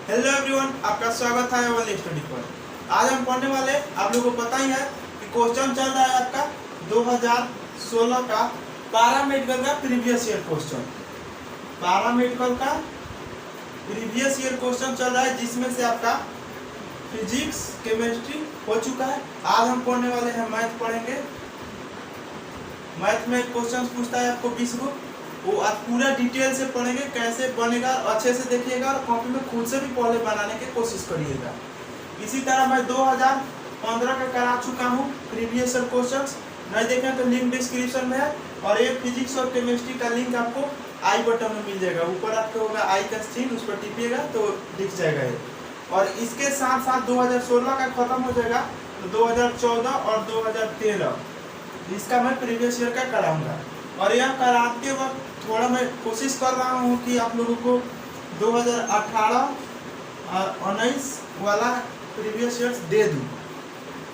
Hello everyone, आपका स्वागत है ओनली स्टडी पर। आज हम पढ़ने वाले, आप लोगों को पता ही है कि क्वेश्चन चल रहा है आपका 2016 का पैरामेडिकल का प्रीवियस ईयर क्वेश्चन। पैरामेडिकल का प्रीवियस ईयर क्वेश्चन चल रहा है, जिसमें से आपका फिजिक्स, केमिस्ट्री हो चुका है। आज हम पढ़ने वाले हैं मैथ पढ़ेंगे। मैथ में क्वेश्चन पूछता है आपको 20 को, वो आप पूरा डिटेल से पढ़ेंगे, कैसे बनेगा अच्छे से देखिएगा और कॉपी में खुद से भी पहले बनाने की कोशिश करिएगा। इसी तरह मैं 2015 का करा चुका हूँ प्रीवियस ईयर क्वेश्चंस। नहीं देखें तो लिंक डिस्क्रिप्शन में है, और ये फिजिक्स और केमिस्ट्री का लिंक आपको आई बटन में मिल जाएगा। ऊपर आपको होगा आई का चिन्ह, उस पर टिपिएगा तो दिख जाएगा ये। और इसके साथ साथ 2016 का खत्म हो जाएगा तो 2014 और 2013 इसका मैं प्रीवियस ईयर का कराऊंगा। और यह कराते वक्त थोड़ा मैं कोशिश कर रहा हूँ कि आप लोगों को 2018 और 19 वाला प्रीवियस ईयर दे दूँ।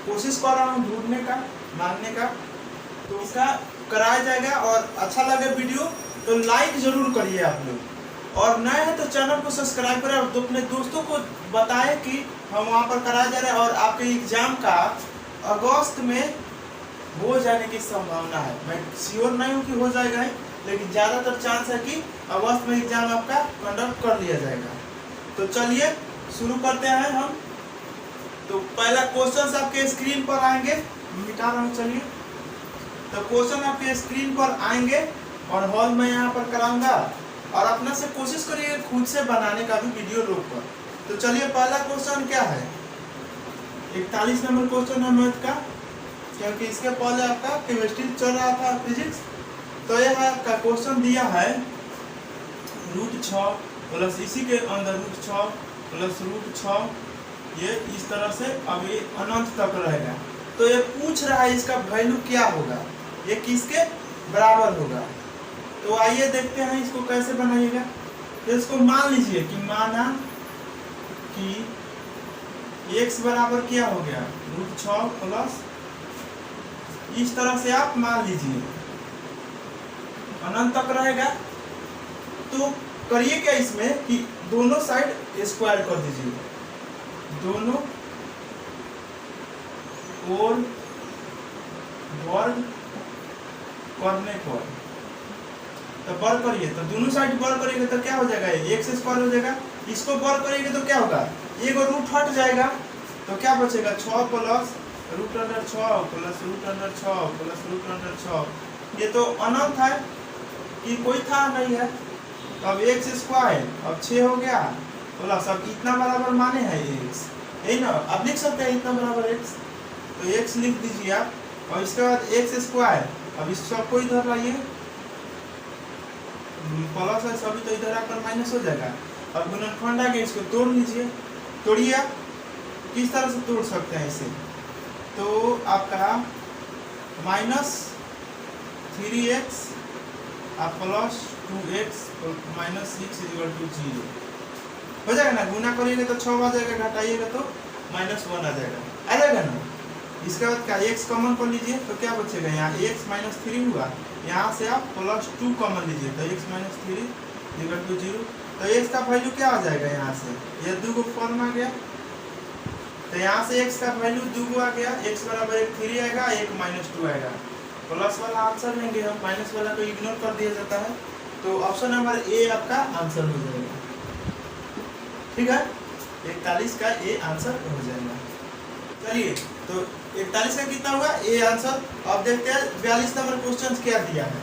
कोशिश कर रहा हूँ ढूंढने का, मांगने का, तो इसका कराया जाएगा। और अच्छा लगे वीडियो तो लाइक जरूर करिए आप लोग, और नए हैं तो चैनल को सब्सक्राइब करें, और तो अपने दोस्तों को बताएं कि हम वहाँ पर कराया जा रहा है। और आपके एग्जाम का अगस्त में हो जाने की संभावना है। मैं श्योर नहीं हूँ कि हो जाएगा, लेकिन ज़्यादातर चांस है कि अगस्त में एग्जाम आपका कंडक्ट कर लिया जाएगा। तो चलिए शुरू करते हैं हम। तो पहला क्वेश्चन आपके स्क्रीन पर आएंगे, मिटा रहा हूँ। चलिए, तो क्वेश्चन आपके स्क्रीन पर आएंगे और हॉल में यहाँ पर कराऊंगा, और अपना से कोशिश करिए खुद से बनाने का भी वीडियो रोक कर। तो चलिए, पहला क्वेश्चन क्या है? 41 नंबर क्वेश्चन है मैथ का, क्योंकि इसके पहले आपका केमिस्ट्री चल रहा था, फिजिक्स। तो यह आपका क्वेश्चन दिया है √6 प्लस इसी के अंदर √6 प्लस √6, ये इस तरह से अब ये अनंत तक रहेगा। तो ये पूछ रहा है इसका वैल्यू क्या होगा, ये किसके बराबर होगा। तो आइए देखते हैं इसको कैसे बनाइएगा। तो इसको मान लीजिए कि माना कि x बराबर क्या हो गया, √6 प्लस, इस तरह से आप मान लीजिए अनंत तक रहेगा। तो करिए क्या इसमें कि दोनों साइड स्क्वायर कर दीजिए, दोनों ओर वर्ग करने पर, तो वर्ग करिए, तो दोनों साइड वर्ग करिएगा तो क्या हो जाएगा, x स्क्वायर हो जाएगा। इसको वर्ग करिएगा तो क्या होगा, एगो रूट हट जाएगा, तो क्या बचेगा 6 प्लस √6 प्लस √6 प्लस √6। ये तो अनंत है कि कोई था नहीं है। तो अब x स्क्वायर अब 6 हो गया, प्लस अब इतना बराबर माने है x, यही ना, आप लिख सकते हैं इतना बराबर x। तो x लिख दीजिए आप, और इसके बाद x स्क्वायर, अब इस सबको इधर लाइए, प्लस है सभी, तो इधर आकर माइनस हो जाएगा। अब गुणनखंड आगे इसको तोड़ लीजिए, तोड़िए। आप किस तरह से तोड़ सकते हैं इसे, तो आपका -3x प्लस 2x माइनस 6 = 0 हो जाएगा ना। गुना करिएगा तो 6 आ जाएगा, घटाइएगा तो -1 आ जाएगा ना। इसके बाद क्या, x कॉमन कर लीजिए, तो क्या बचेगा, यहाँ x -3 हुआ, यहाँ से आप +2 कॉमन लीजिए, तो x -3 = 0। तो x का वैल्यू क्या आ जाएगा, यहाँ से ये 2 को फॉर्म आ गया, तो यहाँ से x का वैल्यू 2 आ गया, x बराबर 1 3 आएगा, 1 -2 आएगा। प्लस वाला आंसर लेंगे हम, माइनस वाला को इग्नोर कर दिया जाता है। तो ऑप्शन नंबर ए आपका आंसर हो जाएगा। ठीक है, 41 का ए आंसर हो जाएगा। चलिए, तो 41 का कितना हुआ ए आंसर। अब देखते हैं 42 नंबर क्वेश्चन क्या दिया है।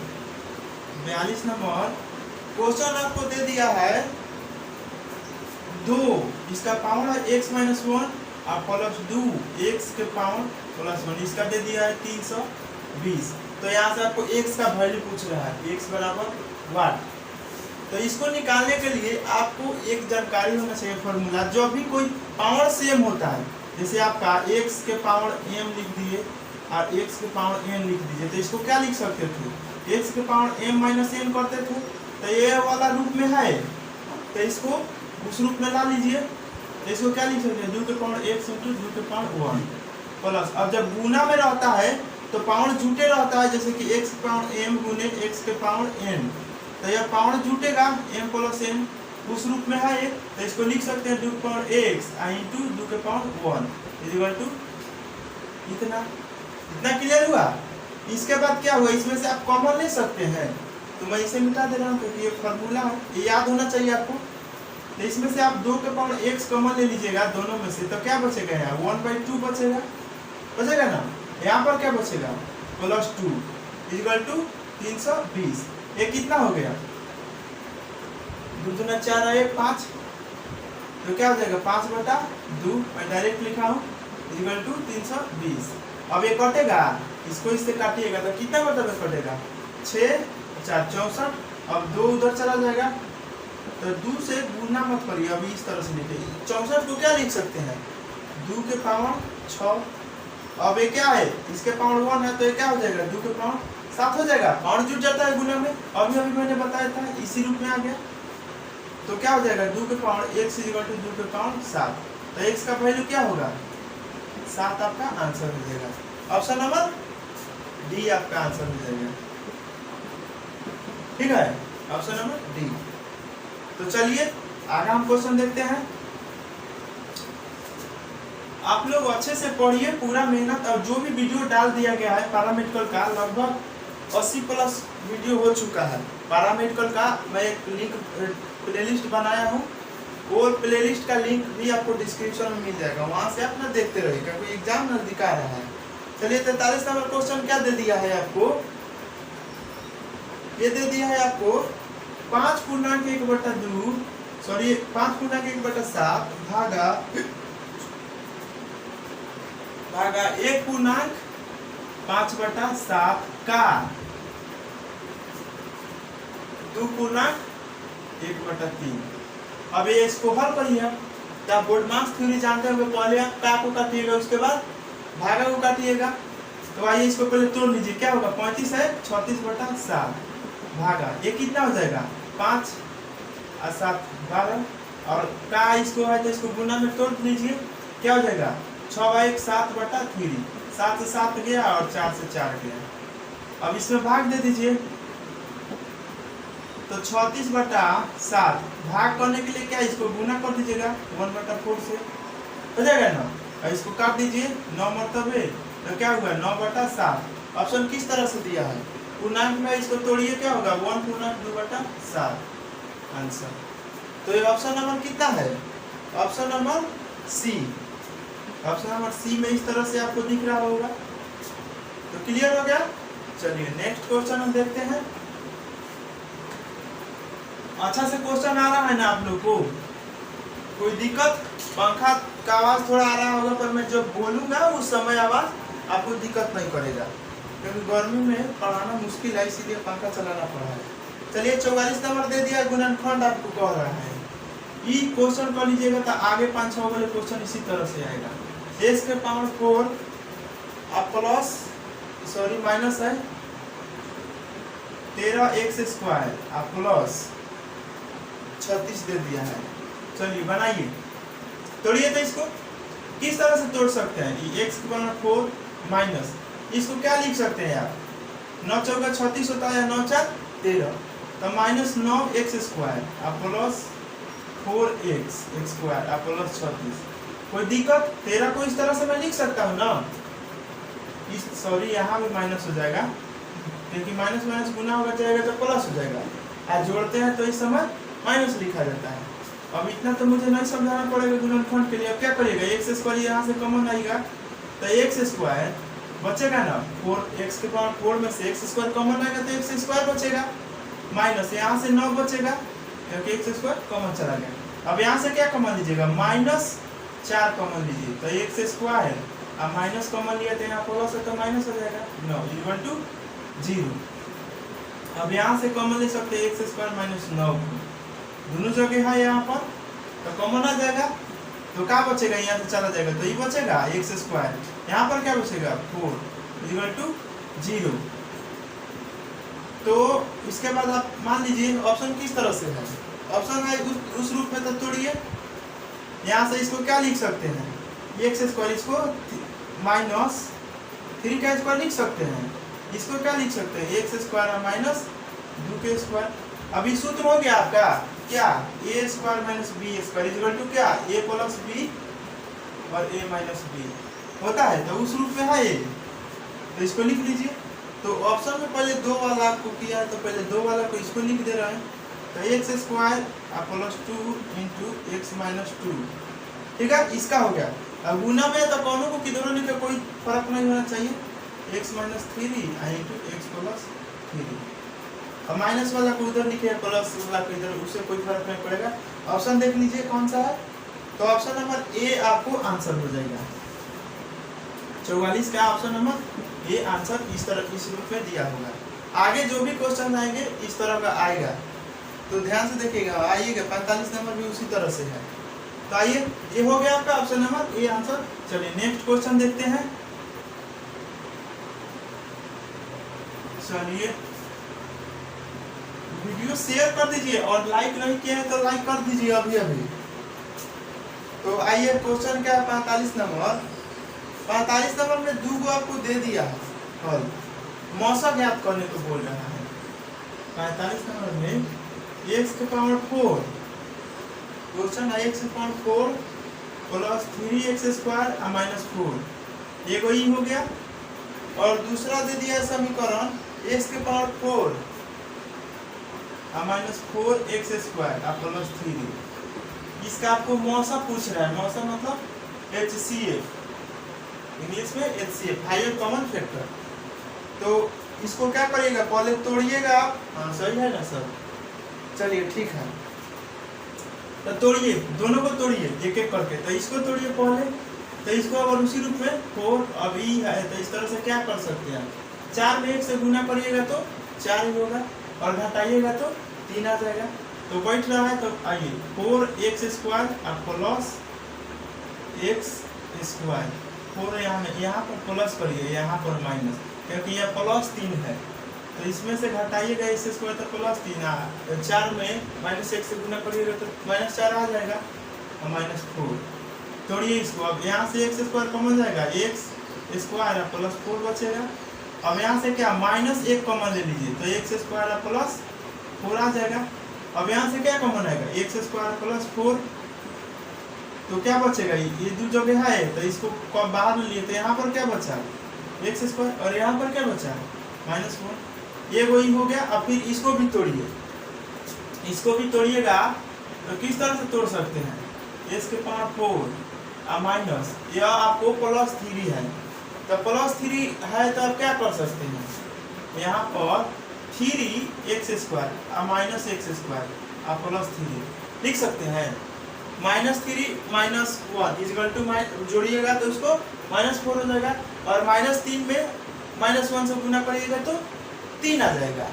42 नंबर क्वेश्चन आपको दे दिया है 2, इसका पावर है x -1 और प्लस 2 x के पावर प्लस 1, इसका दे दिया है 320। तो यहाँ से आपको x का वैल्यू पूछ रहा है, x बराबर 1। तो इसको निकालने के लिए आपको एक जानकारी होना चाहिए, फॉर्मूला। जो भी कोई पावर सेम होता है, जैसे आपका x के पावर m लिख दिए और x के पावर n लिख दीजिए, तो इसको क्या लिख सकते थे, x के पावर m -n करते थे। तो ये वाला रूप में है, तो इसको उस रूप में ला लीजिए। तो इसको क्या लिख सकते हैं, 2 के पावर x × 2 के पावर 1 प्लस, अब जब गुना में रहता है तो पावर जुटे रहता है, जैसे कि x के पावर m गुने x के पावर n। तो यह पावर जुटेगा m + n, उस रूप में है एक, तो इसको लिख सकते हैं 2 के पावर x इंटू 2 के पावर 1 इक्वल टू इतना। इतना क्लियर हुआ। इसके बाद क्या हुआ, इसमें से आप कॉमन ले सकते हैं, तो मैं इसे मिटा दे रहा हूँ क्योंकि ये फार्मूला है, ये याद होना चाहिए आपको। तो इसमें से आप 2 के पावर x कॉमन ले लीजिएगा दोनों में से, तो क्या बचेगा यहाँ 1/2 बचेगा, बचेगा ना। यहाँ पर क्या बचेगा +2 इक्वल टू 320। ये कितना हो गया 2 दूना 4 और 1 5, तो क्या हो जाएगा 5/2, मैं डायरेक्ट लिखा हूँ इक्वल टू 320। अब ये कटेगा, इसको इससे काटिएगा तो कितना मतलब कटेगा 6 4 64। अब 2 उधर चला जाएगा, तो 2 से गुना मत करिए, अभी इस तरह से लिखिए 64 को क्या लिख सकते हैं 2 के पावर 6। अब ये क्या है, इसके पावर 1 है, तो ये क्या हो जाएगा 2 के पावर 7 हो जाएगा। पावर जुट जाता है गुना में, अभी मैंने बताया था, इसी रूप में आ गया। तो क्या हो जाएगा 2 के पावर x इक्वल टू 2 के पावर 7, तो x का वैल्यू क्या होगा 7 आपका आंसर हो जाएगा। ऑप्शन नंबर डी आपका आंसर हो जाएगा। ठीक है, ऑप्शन नंबर डी। तो चलिए आगे हम क्वेश्चन देखते हैं। आप लोग अच्छे से पढ़िए, पूरा मेहनत, और जो भी वीडियो डाल दिया गया है पैरामेडिकल का लगभग 80+ वीडियो हो चुका है पैरामेडिकल का। मैं एक लिंक प्लेलिस्ट बनाया हूँ, वो प्लेलिस्ट का लिंक भी आपको डिस्क्रिप्शन में मिल जाएगा, वहां से आप ना देखते रहिए क्योंकि एग्जाम नजदीक आ रहा है। चलिए 43 नंबर क्वेश्चन क्या दे दिया है आपको, ये दे दिया है आपको 5/1/2 सॉरी 5/1/7 भागा 1/5/7 का 2/1/3। अब ये इसको हल करिए, तो बोर्डमास थ्योरी जानते होंगे, पहले आप का को काटिएगा, उसके बाद भागा को काटिएगा। तो आइए इसको पहले तोड़ लीजिए, क्या होगा 35 है 36/7 भागा ये कितना हो जाएगा 5 और 7 12, और का इसको है तो इसको गुना में तोड़ लीजिए, क्या हो जाएगा 6/1 7/3, 7 से 7 गया और 4 से 4 गया। अब इसमें भाग दे दीजिए, तो 36/7 भाग करने के लिए क्या इसको गुना कर दीजिएगा 1/4 से, हो जाएगा ना। और इसको काट दीजिए 9 मरतबे, तो क्या होगा 9/7। ऑप्शन किस तरह से दिया है पूर्णांक में, इसको तोड़िए, क्या होगा 1/2/7 आंसर। तो ये ऑप्शन नंबर कितना है, option number C. Option number C में इस तरह से आपको दिख रहा होगा। तो क्लियर हो गया। चलिए नेक्स्ट क्वेश्चन हम देखते हैं। अच्छा से क्वेश्चन आ रहा है ना आप लोग को, कोई दिक्कत, पंखा का आवाज थोड़ा आ रहा होगा, पर मैं जब बोलूंगा उस समय आवाज आपको दिक्कत नहीं करेगा, क्योंकि गर्मी में पढ़ाना मुश्किल है, इसीलिए पंखा चलाना पड़ा है। चलिए 44 नंबर दे दिया, गुणनखंड आपको कह रहा है, ई क्वेश्चन कर लीजिएगा तो आगे 5-6 वाले क्वेश्चन इसी तरह से आएगा। x के पावर 4 आप प्लस सॉरी माइनस है 13x² आप प्लस 36 दे दिया है। चलिए बनाइए, तोड़िए। तो इसको किस तरह से तोड़ सकते हैं, ये x के पावर 4 माइनस, इसको क्या लिख सकते हैं आप, 9 चौका 36 होता है, 9 4 13, तो -9x² आप प्लस 4x² आप प्लस 36। कोई दिक्कत, 13 को इस तरह से मैं लिख सकता हूँ ना, इस सॉरी यहाँ भी माइनस हो जाएगा, क्योंकि माइनस माइनस गुना होगा जाएगा तो प्लस हो जाएगा, आज जोड़ते हैं तो इस समय माइनस लिखा जाता है। अब इतना तो मुझे नहीं समझाना पड़ेगा गुणनखंड के लिए। अब क्या करिएगा, x² यहाँ से कॉमन आएगा, तो x² बचेगा ना, 4x के पावर 4 में से x² कॉमन आएगा तो x² बचेगा, माइनस यहाँ से 9 बचेगा क्योंकि x² कॉमन चला गया। अब यहाँ से क्या कॉमन लीजिएगा, -4 कॉमन लीजिए, तो x² अब माइनस कॉमन लिया तो यहाँ प्लस है तो माइनस हो जाएगा 9 इक्वल टू 0। अब यहाँ से कॉमन ले सकते हैं x² - 9, दोनों जगह है यहाँ पर, तो कॉमन आ जाएगा, तो क्या बचेगा, यहाँ से चला जाएगा तो ये बचेगा x², यहाँ पर क्या बचेगा 4 इक्वल टू 0। तो इसके बाद आप मान लीजिए ऑप्शन किस तरह से है, ऑप्शन है उस रूप में, तो तोड़िए। यहाँ से इसको क्या लिख सकते हैं, x², इसको -3 का स्क्वायर लिख सकते हैं, इसको क्या लिख सकते हैं x² - 2k²। अभी सूत्र हो गया आपका, क्या A square minus B square equal to क्या ए प्लस बी और ए माइनस बी होता है। तो उस रूप में है ये, तो इसको लिख लीजिए। तो ऑप्शन में पहले 2 वाला आपको किया है, तो पहले 2 वाला को इसको लिख दे रहे हैं। तो x square plus 2 into x minus 2, ठीक है, इसका हो गया। अब गुना में तो कौनों को किधरों लिखे कोई फर्क नहीं होना चाहिए। X minus 3 into x plus 3, और माइनस वाला को उधर लिखे, प्लस वाला को इधर, उससे कोई फर्क नहीं पड़ेगा। ऑप्शन देख लीजिए कौन सा है। तो ऑप्शन नंबर ए आपको आंसर हो जाएगा। 44 का ऑप्शन नंबर ए आंसर इस तरह इस रूप में दिया होगा। आगे जो भी क्वेश्चन आएंगे इस तरह का आएगा, तो ध्यान से देखिएगा। आइएगा 45 नंबर भी उसी तरह से है। तो आइए, ये हो गया आपका ऑप्शन नंबर ए आंसर। चलिए नेक्स्ट क्वेश्चन देखते हैं। चलिए वीडियो शेयर कर दीजिए, और लाइक नहीं किया है तो लाइक कर दीजिए अभी अभी। तो आइए क्वेश्चन क्या है 45 नंबर। 45 नंबर में 2 को आपको दे दिया है हल, मौसा ज्ञात करने को बोल रहा है। 45 नंबर में x के पावर 4, क्वेश्चन है x के power 4 plus 3x square minus 4, ये वही हो गया। और दूसरा दे दिया समीकरण x के power 4 minus 4x square plus 3, इसका आपको मौसा पूछ रहा है। मौसा मतलब HCF, इंग्लिश में HCF, हायर कॉमन फैक्टर। तो इसको क्या करिएगा, पहले तोड़िएगा आप। हाँ सही है ना सर, चलिए ठीक है। तो तोड़िए, दोनों को तोड़िए एक एक करके। तो इसको तोड़िए पहले, तो इसको अगर उसी रूप में 4 अभी है, तो इस तरह से क्या कर सकते हैं, 4 में 1 से गुना करिएगा तो 4 ही होगा, और घटाइएगा तो 3 आ जाएगा। तो बैठ रहा है। तो आइए 4x square plus x square, 4 यहाँ पर प्लस करिए, यहाँ पर माइनस, क्योंकि यह प्लस 3 है। तो इसमें से घटाइएगा x स्क्वायर तो प्लस 3, 4 में माइनस 1 से गुना करिएगा तो माइनस 4 आ जाएगा, और माइनस 4। तोड़िए इसको। अब यहाँ से x स्क्वायर कॉमन जाएगा, x स्क्वायर प्लस 4 बचेगा। अब यहाँ से क्या माइनस 1 कॉमन ले लीजिए, तो x स्क्वायर प्लस 4 आ जाएगा। अब यहाँ से क्या कॉमन आएगा, x स्क्वायर प्लस 4, तो क्या बचेगा, ये 2 जगह है तो इसको बाहर ले लिए, तो यहाँ पर क्या बचा x स्क्वायर, और यहाँ पर क्या बचा माइनस 4, ये वही हो गया। अब फिर इसको भी तोड़िए, इसको भी तोड़िएगा। तो किस तरह से तोड़ सकते हैं, x के पावर 4 माइनस, यह आपको प्लस 3 है, तो प्लस 3 है तो आप क्या कर सकते हैं, यहाँ पर 3x square minus x square plus 3 लिख सकते हैं। माइनस 3 माइनस 1 इक्वल टू जोड़िएगा तो उसको माइनस 4 हो जाएगा, और माइनस 3 में माइनस 1 से गुना करिएगा तो 3 आ जाएगा।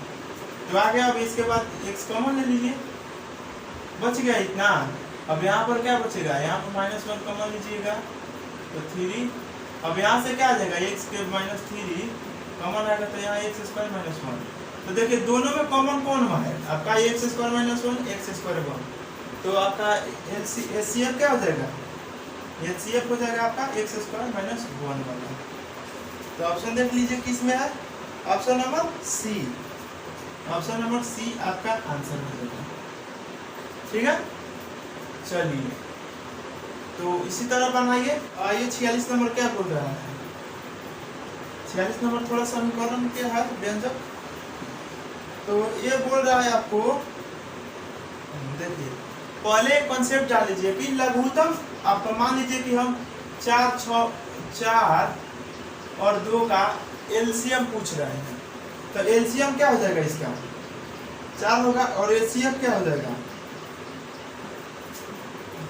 तो आ गया। अब इसके बाद x कॉमन ले लीजिए, बच गया इतना। अब यहाँ पर क्या बचेगा, यहाँ पर माइनस 1 कॉमन लीजिएगा तो 3। अब यहाँ से क्या आ जाएगा, x के माइनस 3 कॉमन आएगा, तो यहाँ x स्क्वायर माइनस 1। तो देखिए दोनों में कॉमन कौन है आपका, x square minus 1, x square 1। तो आपका HCF क्या हो जाएगा, HCF हो जाएगा आपका x स्क्वायर माइनस 1 वाला। तो ऑप्शन देख लीजिए किस में है, option number C. Option number C आपका आंसर हो जाएगा, ठीक है। चलिए तो इसी तरह बनाइए। आइए 46 नंबर क्या बोल रहा है। 46 नंबर थोड़ा समीकरण के है व्यंजक। तो ये बोल रहा है आपको, देखिए पहले कॉन्सेप्ट जान लीजिए कि लघुत्तम, आपको मान लीजिए कि हम 4, 6, 4 और 2 का एलसीएम पूछ रहे हैं। तो एलसीएम क्या हो जाएगा, इसका 4 होगा, और एचसीएफ क्या हो जाएगा,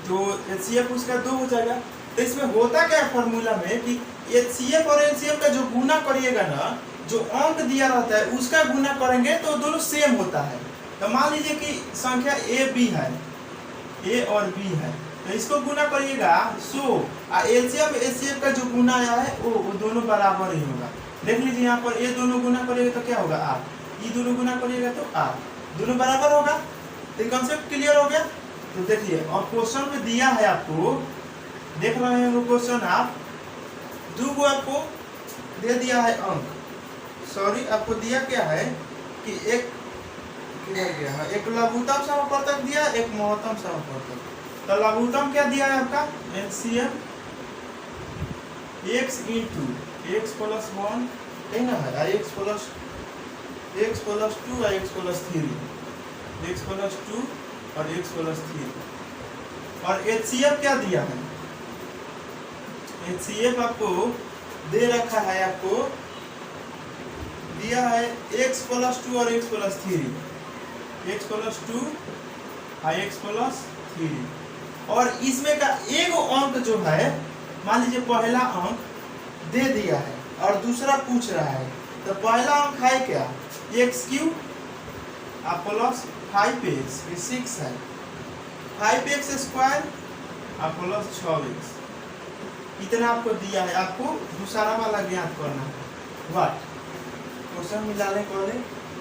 तो एचसीएफ उसका 2 हो जाएगा। तो इसमें होता क्या है फॉर्मूला में कि एचसीएफ और एलसीएम का जो गुना करिएगा ना, जो अंक दिया रहता है उसका गुना करेंगे तो दोनों सेम होता है। तो मान लीजिए कि संख्या ए बी है, ए और बी है, तो इसको गुना करिएगा 100, और एलसीएम एचसीएफ का जो गुना आया है वो दोनों बराबर ही होगा। देख लीजिए यहाँ पर ये दोनों गुना करिएगा तो क्या होगा, आर, ये दोनों गुना करिएगा तो आर, दोनों बराबर होगा। तो कॉन्सेप्ट क्लियर हो गया। तो देखिए और क्वेश्चन में दिया है आपको, देख रहे हैं वो क्वेश्चन आप, 2 को आपको दे दिया है अंक, सॉरी आपको दिया क्या है कि एक किधर गया है? एक लघुत्तम समवर्तक दिया, एक महत्तम समवर्तक। तो लघुत्तम क्या दिया है आपका? LCM x into x plus 1 है ना, है x प्लस 2 और x प्लस 3, x प्लस 2 और x प्लस 3। और HCF क्या दिया है? HCF आपको दे रखा है, आपको दिया है x प्लस 2 और x प्लस 3, x प्लस 2 और x प्लस 3। और इसमें का एक अंक जो है, मान लीजिए पहला अंक दे दिया है और दूसरा पूछ रहा है, तो पहला अंक है क्या? x³ प्लस 5x, 6 है, 5x स्क्वायर प्लस 6x, इतना आपको दिया है। आपको दूसरा वाला ज्ञात करना है। व्हाट क्वेश्चन में डालने को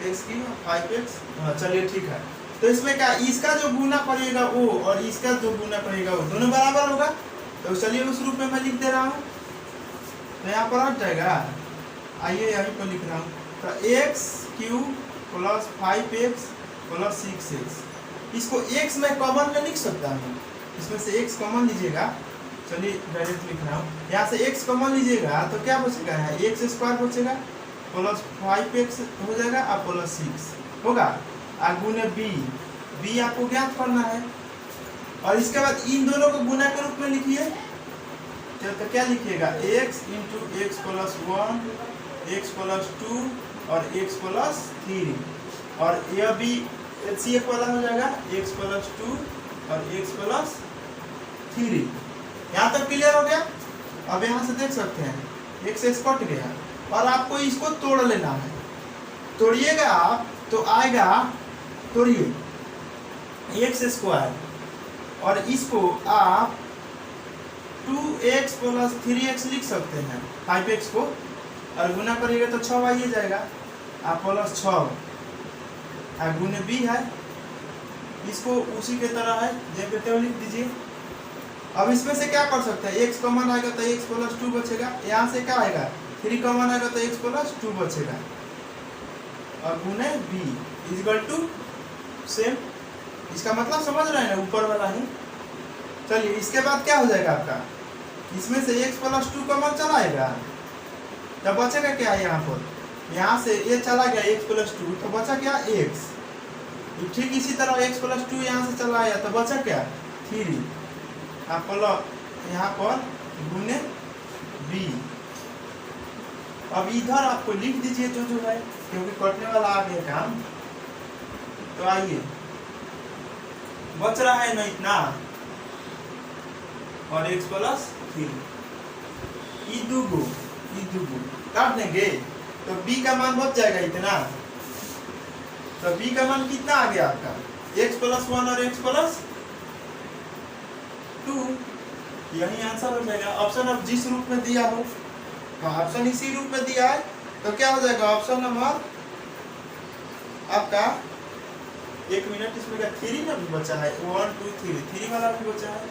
x³ 5x। चलिए ठीक है। तो इसमें क्या, इसका जो गुना करिएगा वो और इसका जो गुना करिएगा वो दोनों बराबर होगा। तो चलिए उस रूप में मैं लिख दे रहा हूँ, तो यहाँ पर हट जाएगा। आइए यहीं पर लिख रहा हूँ, तो x³ plus 5x plus 6x, इसको x में कॉमन में लिख सकता हूँ, इसमें से x कॉमन लीजिएगा। चलिए डायरेक्ट लिख रहा हूँ, यहाँ से x कॉमन लीजिएगा तो क्या बचेगा? यहाँ x स्क्वायर बचेगा प्लस 5x हो जाएगा और प्लस 6 होगा। गुने b आपको ज्ञात करना है। और इसके बाद इन दोनों को गुना के रूप में लिखिए। तो क्या लिखिएगा? x into x plus 1, x plus 2 और x प्लस 3। और यह भी HCF वाला हो जाएगा, x प्लस 2 और x प्लस 3। यहाँ तक क्लियर हो गया? अब यहाँ से देख सकते हैं x कट गया और आपको इसको तोड़ लेना है। तोड़िएगा आप तो आएगा, तोड़िए x स्क्वायर और इसको आप 2x प्लस 3x लिख सकते हैं, 5x को, और गुना करिएगा तो 6 आइए जाएगा प्लस 6 गुने b है, इसको उसी के तरह है जैसे लिख दीजिए। अब इसमें से क्या कर सकते हैं? x कॉमन आएगा तो x प्लस 2 बचेगा, यहाँ से क्या आएगा? 3 कॉमन आएगा तो x प्लस 2 बचेगा और गुने b इक्वल टू सेम। इसका मतलब समझ रहे हैं ना, ऊपर वाला ही। चलिए इसके बाद क्या हो जाएगा आपका? इसमें से x प्लस 2 कॉमन चला आएगा, तब बचेगा क्या? यहाँ पर यहाँ से ये चला गया x प्लस 2, तो बचा क्या? x। ठीक इसी तरह x प्लस 2 यहाँ से चला आया तो बचा क्या? 3 यहाँ पर गुने b। अब इधर आपको लिख दीजिए जो है, क्योंकि कटने वाला आ गया काम। तो आइए, बच रहा है ना इतना, और x प्लस 3 ई दुगो काट देंगे तो b का मान बच जाएगा इतना। तो b का मान कितना आ गया आपका? x प्लस 1 और x प्लस 2, यही आंसर हो जाएगा। ऑप्शन अब जिस रूप में दिया हो, हाँ ऑप्शन इसी रूप में दिया है, तो क्या हो जाएगा? ऑप्शन नंबर आपका, एक मिनट, इसमें क्या 3 ना भी बचा है? 1 2 3 वाला भी बचा है,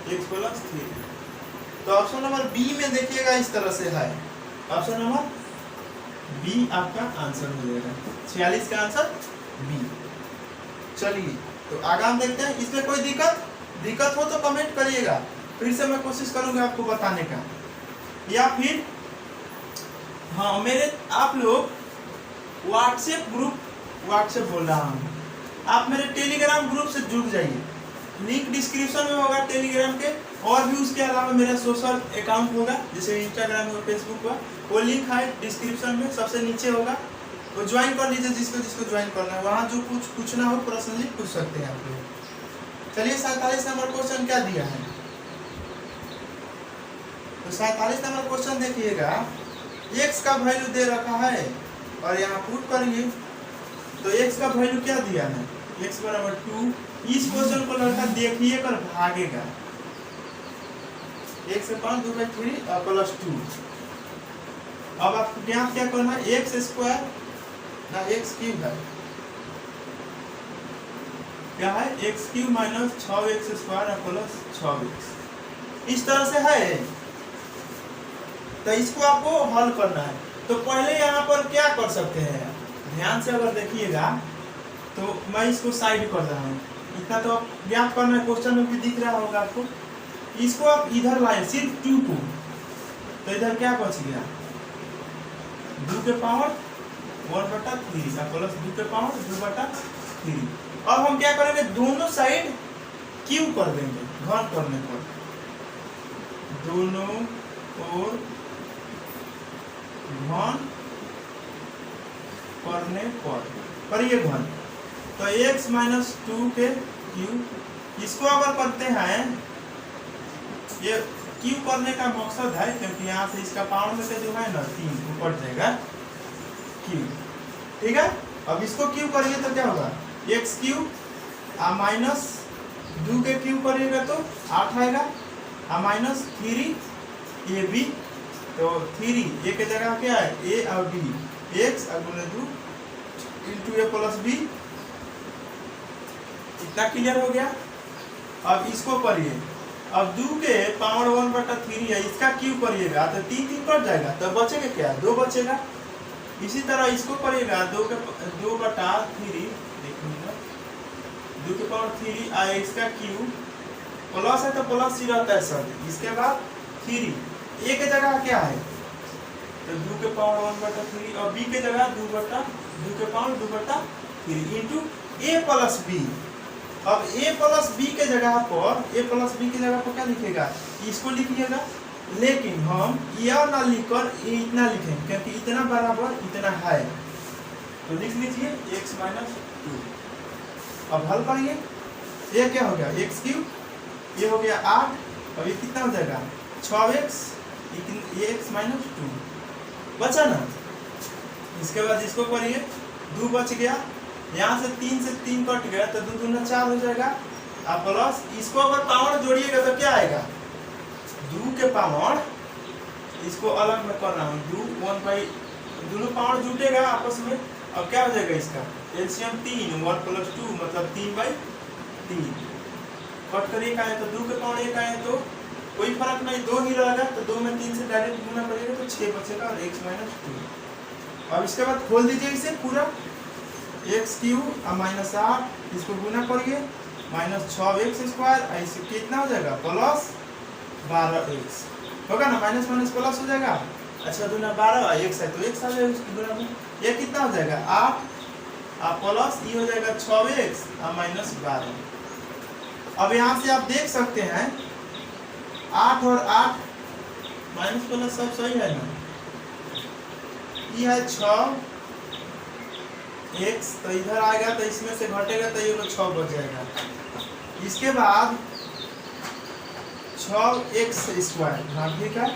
x प्लस 3। तो ऑप्शन नंबर बी में देखिएगा इस तरह से है, ऑप्शन नंबर बी आपका आंसर हो जाएगा। 46 का आंसर बी। चलिए तो आगे हम देखते हैं, इसमें कोई दिक्कत हो तो कमेंट करिएगा, फिर से मैं कोशिश करूंगा आपको बताने का। या फिर हाँ, मेरे आप लोग व्हाट्सएप बोल रहा हूँ, आप मेरे टेलीग्राम ग्रुप से जुड़ जाइए, लिंक डिस्क्रिप्शन में होगा टेलीग्राम के, और भी उसके अलावा मेरा सोशल अकाउंट होगा, जैसे इंस्टाग्राम और फेसबुक का, वो लिंक है डिस्क्रिप्शन में सबसे नीचे होगा, वो ज्वाइन कर लीजिए जिसको ज्वाइन करना है। वहाँ जो कुछ पूछना हो पर्सनली पूछ सकते हैं आप लोग। चलिए 47 नंबर क्वेश्चन क्या दिया है? तो 47 नंबर क्वेश्चन देखिएगा, x का वैल्यू दे रखा है और यहाँ पुट करिए, तो x का वैल्यू क्या दिया है? x बराबर 2। इस क्वेश्चन को लड़का देखिए कर भागेगा, 1 से 5 2 3 और प्लस 2। अब आपको ज्ञात क्या करना है? एक्स स्क्वायर ना एक्स क्यूब है, क्या है? X cube minus 6x square plus 6x, इस तरह से है। तो इसको आपको हल करना है। तो पहले यहाँ पर क्या कर सकते हैं, ध्यान से अगर देखिएगा तो मैं इसको साइड कर रहा हूँ। इतना तो ज्ञात करना है, क्वेश्चन में भी दिख रहा होगा आपको। इसको आप इधर लाए सिर्फ 2 को, तो इधर क्या बच गया 2 के पावर 1/3 का प्लस 2 के पावर 2/3। अब हम क्या करेंगे, दोनों साइड क्यूब कर देंगे घन करने पर, दोनों ओर घन करने पर करिए घन। तो x माइनस 2 के क्यूब, इसको अगर करते हैं, ये क्यूब करने का मकसद है क्योंकि यहाँ से इसका पावर में से जो है ना 3 ऊपर जाएगा क्यूब, ठीक है। अब इसको क्यूब करिए तो क्या होगा x क्यूब, माइनस 2 के क्यूब करिएगा तो 8 आएगा, माइनस 3ab, तो 3 a के जगह क्या है a और b, x गुणे 2 इंटू a प्लस b। इतना क्लियर हो गया। अब इसको करिए, अब 2 के पावर 1/3 है, इसका क्यूब करिएगा तो 3 3 कट जाएगा, तो बचेगा क्या 2 बचेगा। इसी तरह इसको करिएगा 2 के 2/3, 2 के पावर 3 आए, इसका क्यूब प्लस है तो प्लस ही रहता है सब। इसके बाद 3 a के जगह क्या है तो 2 के पावर 1/3 और b के जगह 2 के power 2/3 into a plus b। अब a प्लस b के जगह पर क्या लिखेगा, इसको लिखिएगा, लेकिन हम यह ना लिखकर इतना लिखेंगे क्योंकि इतना बराबर इतना है, तो लिख लीजिए x माइनस 2। अब हल करिए, ये क्या हो गया x क्यूब, ये हो गया 8, अब ये कितना हो जाएगा 6x, ये x माइनस 2 बचा ना। इसके बाद इसको करिए, 2 बच गया, यहाँ से 3 कट गया तो 2 दूना 4 हो जाएगा, अब प्लस इसको अगर पावर जोड़िएगा तो क्या आएगा 2 के पावर, इसको अलग में कर रहा हूँ 2 दोनों पावर जुटेगा आपस में। अब क्या हो जाएगा इसका एलसीएम 3 1 + 2 मतलब 3/3। कट करिए का है तो 2 के पावर 1 आए तो कोई फर्क नहीं, 2 ही रहेगा, तो 2 में 3 से डायरेक्ट गुना करिएगा तो 6 बचेगा और x माइनस 2। अब इसके बाद खोल दीजिए इसे पूरा, x क्यूब माइनस 8, इसको गुना करिए माइनस 6x², ऐसे कितना हो जाएगा प्लस 12x होगा ना, माइनस माइनस प्लस हो जाएगा। अच्छा 2 × 12 x है तो x आ जाएगा उसकी गुना में, ये कितना हो जाएगा 8 प्लस ये हो जाएगा 6x माइनस 12। अब यहाँ से आप देख सकते हैं 8 और 8 माइनस प्लस सब सही है ना, ये है 6x, तो इधर आएगा तो इसमें से घटेगा तो ये 6 बच जाएगा। इसके बाद 6x², हाँ ठीक है।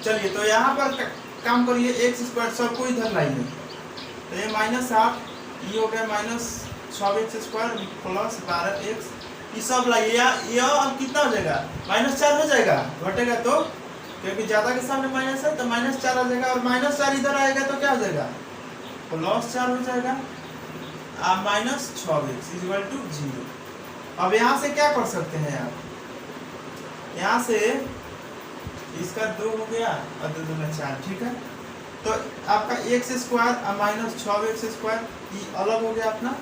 चलिए तो यहाँ पर काम करिए, x² सबको इधर लाइए, तो ये -8, ये हो गया -6x² प्लस 12x, ये सब लाइए। ये अब कितना हो जाएगा -4 हो जाएगा, घटेगा तो क्योंकि ज्यादा के सामने माइनस है तो -4 आ जाएगा, और -4 इधर आएगा तो क्या हो जाएगा +4 हो जाएगा, -6x = 0। अब यहाँ से क्या कर सकते हैं आप, यहाँ से इसका 2 हो गया और 2 दूना 4, ठीक है। तो आपका x² -6x² ये अलग हो गया अपना।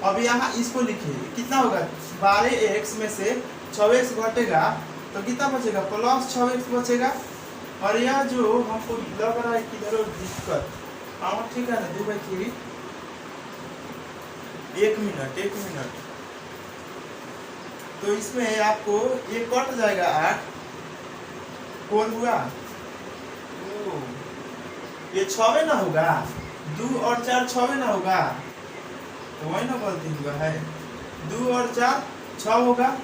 अब यहाँ इसको लिखिए, कितना होगा 12x में से 6x घटेगा तो कितना बचेगा +6x बचेगा। और यह जो हमको लग रहा है किधर दिक्कत, हाँ ठीक है ना 2/3, 1 मिनट, तो इसमें आपको ये कट जाएगा 8, कौन हुआ ये 6 ना होगा, 2 और 4 6 ना होगा, तो वही ना गलती हुआ है, 2 और 4 6 होगा,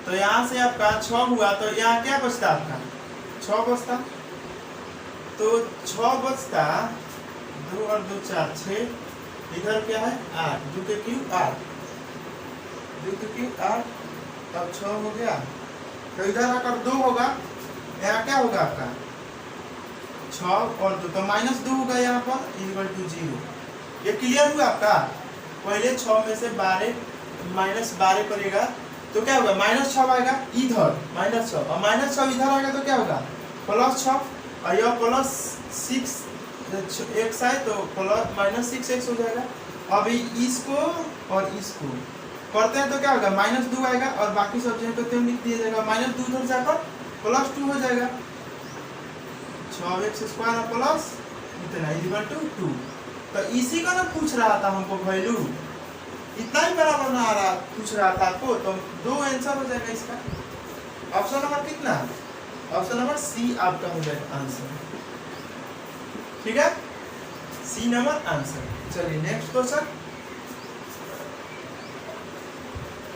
तो यहाँ से आपका 6 हुआ, तो यहाँ क्या बचता आपका 6 बचता, तो 6 बचता, 2 और 2 4 6, इधर क्या है 8, 2 के क्यूब 8, 2 के क्यूब 8, तब 6 हो गया, तो इधर आकर 2 होगा, यहाँ क्या होगा आपका 6 और 2, तो -2 होगा यहाँ पर = 0। ये क्लियर हुआ आपका। पहले 6 में से 12 करेगा तो क्या होगा -6 आएगा इधर, -6 और -6 इधर आएगा तो क्या होगा +6, और यह +6 एक्स आए तो प्लस माइनस 6x हो जाएगा। अभी इसको और इसको करते हैं तो क्या होगा, -2 आएगा और बाकी सब जो है तो क्यों लिख दिया जाएगा, -2 उधर जाकर +2 हो जाएगा। 6x² प्लस इतना इक्वल टू 2। तो इसी का ना पूछ रहा था हमको वैल्यू, इतना ही बराबर ना आ रहा पूछ रहा था आपको, तो 2 आंसर हो जाएगा इसका। ऑप्शन नंबर कितना, ऑप्शन नंबर सी आपका हो जाएगा आंसर। ठीक है, सी नंबर आंसर। चलिए नेक्स्ट क्वेश्चन,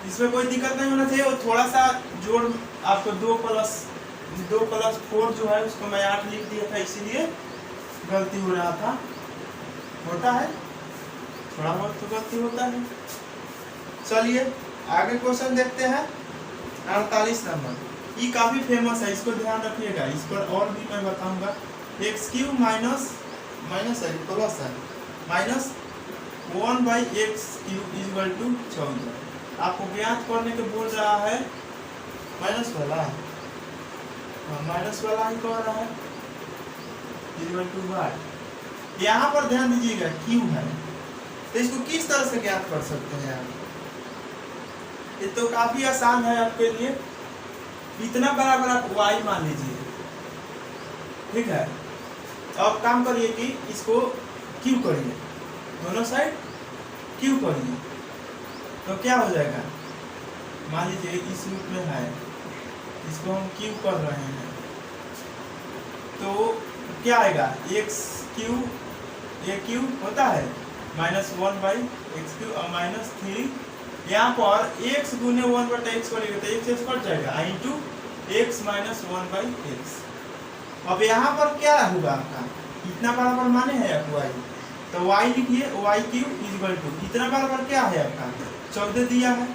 इसमें कोई दिक्कत नहीं होना चाहिए। और थोड़ा सा जोड़ आपको 2 + 4 जो है उसको मैं 8 लिख दिया था, इसीलिए गलती हो रहा था। होता है थोड़ा बहुत तो गलती होता है। चलिए आगे क्वेश्चन देखते हैं। 48 नंबर, ये काफी फेमस है, इसको ध्यान रखिएगा। इस पर और भी मैं बताऊंगा। x³ माइनस प्लस है -1/x³ = 14। आपको ज्ञात करने के बोल रहा है माइनस वाला ही कह रहा है =y। यहाँ पर ध्यान दीजिएगा q है, तो इसको किस तरह से ज्ञात कर सकते हैं आप, ये तो काफी आसान है आपके लिए। इतना बराबर आप y मान लीजिए, ठीक है। अब काम करिए कि इसको q करिए, दोनों साइड q करिए, तो क्या हो जाएगा, मान लीजिए इस रूप में है, इसको हम q कर रहे हैं, तो क्या आएगा, a³ होता है -1/x³ और -3। यहाँ पर x गुने 1/x करेंगे तो x कट जाएगा, इंटू x - 1/x। अब यहाँ पर क्या होगा आपका, इतना बराबर माने हैं आप y, तो y लिखिए, y³ = इतना बराबर क्या है आपका 14 दिया है,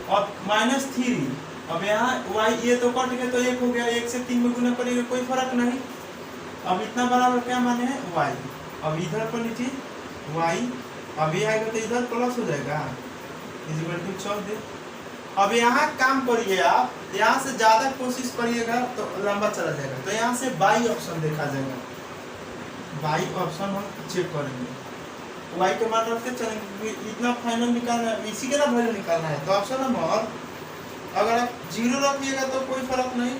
और -3। अब यहाँ y ये तो कट गया तो 1 हो गया, 1 से 3 में गुना करेंगे कोई फर्क नहीं। अब इतना बराबर क्या माने हैं y, अब इधर पर लीजिए y, अब ये आएगा तो इधर प्लस हो जाएगा = 14। अब यहाँ काम करिए आप, यहाँ से ज्यादा कोशिश करिएगा तो लंबा चला जाएगा, तो यहाँ से बाई ऑप्शन देखा जाएगा। बाई ऑप्शन हम चेक करेंगे, y के मान रखते चलेंगे, इतना फाइनल निकालना है, इसी का वैल्यू निकालना है। तो ऑप्शन नंबर अगर आप 0 रखिएगा तो कोई फर्क नहीं,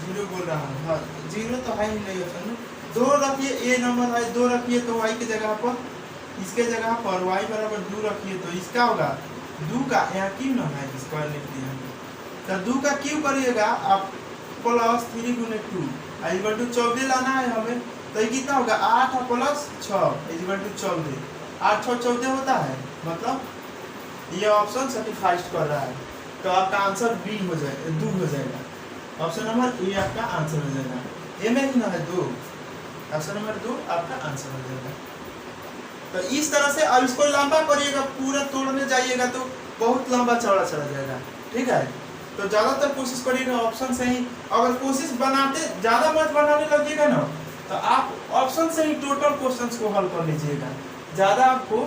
0 बोल रहा हूँ, हाँ 0 तो है ही नहीं ऑप्शन में। 2 रखिए, a नंबर है 2 रखिए तो y की जगह पर, इसके जगह पर y = 2 रखिए तो इसका होगा 2 का यहाँ क्यों ना है, स्क्वायर लिख दिया, तो 2 का क्यों करिएगा आप +3 × 2 = 14 लाना है हमें, तो ये कितना होगा 8 + 6 = 14। 8 6 14 होता है, मतलब ये ऑप्शन सर्टिफाइड कर रहा है, तो आपका आंसर बी हो जाएगा, 2 हो जाएगा। ऑप्शन नंबर ए आपका आंसर हो जाएगा, ए में ही ना है 2, ऑप्शन नंबर 2 आपका आंसर हो जाएगा। तो इस तरह से अब इसको लंबा करिएगा, पूरा तोड़ने जाइएगा तो बहुत लंबा चौड़ा चला जाएगा, ठीक है। तो ज्यादातर कोशिश करिएगा ऑप्शन से ही, अगर कोशिश बनाते ज्यादा मत बनाने लगिएगा ना, तो आप ऑप्शन से ही टोटल क्वेश्चंस को हल कर लीजिएगा। ज्यादा आपको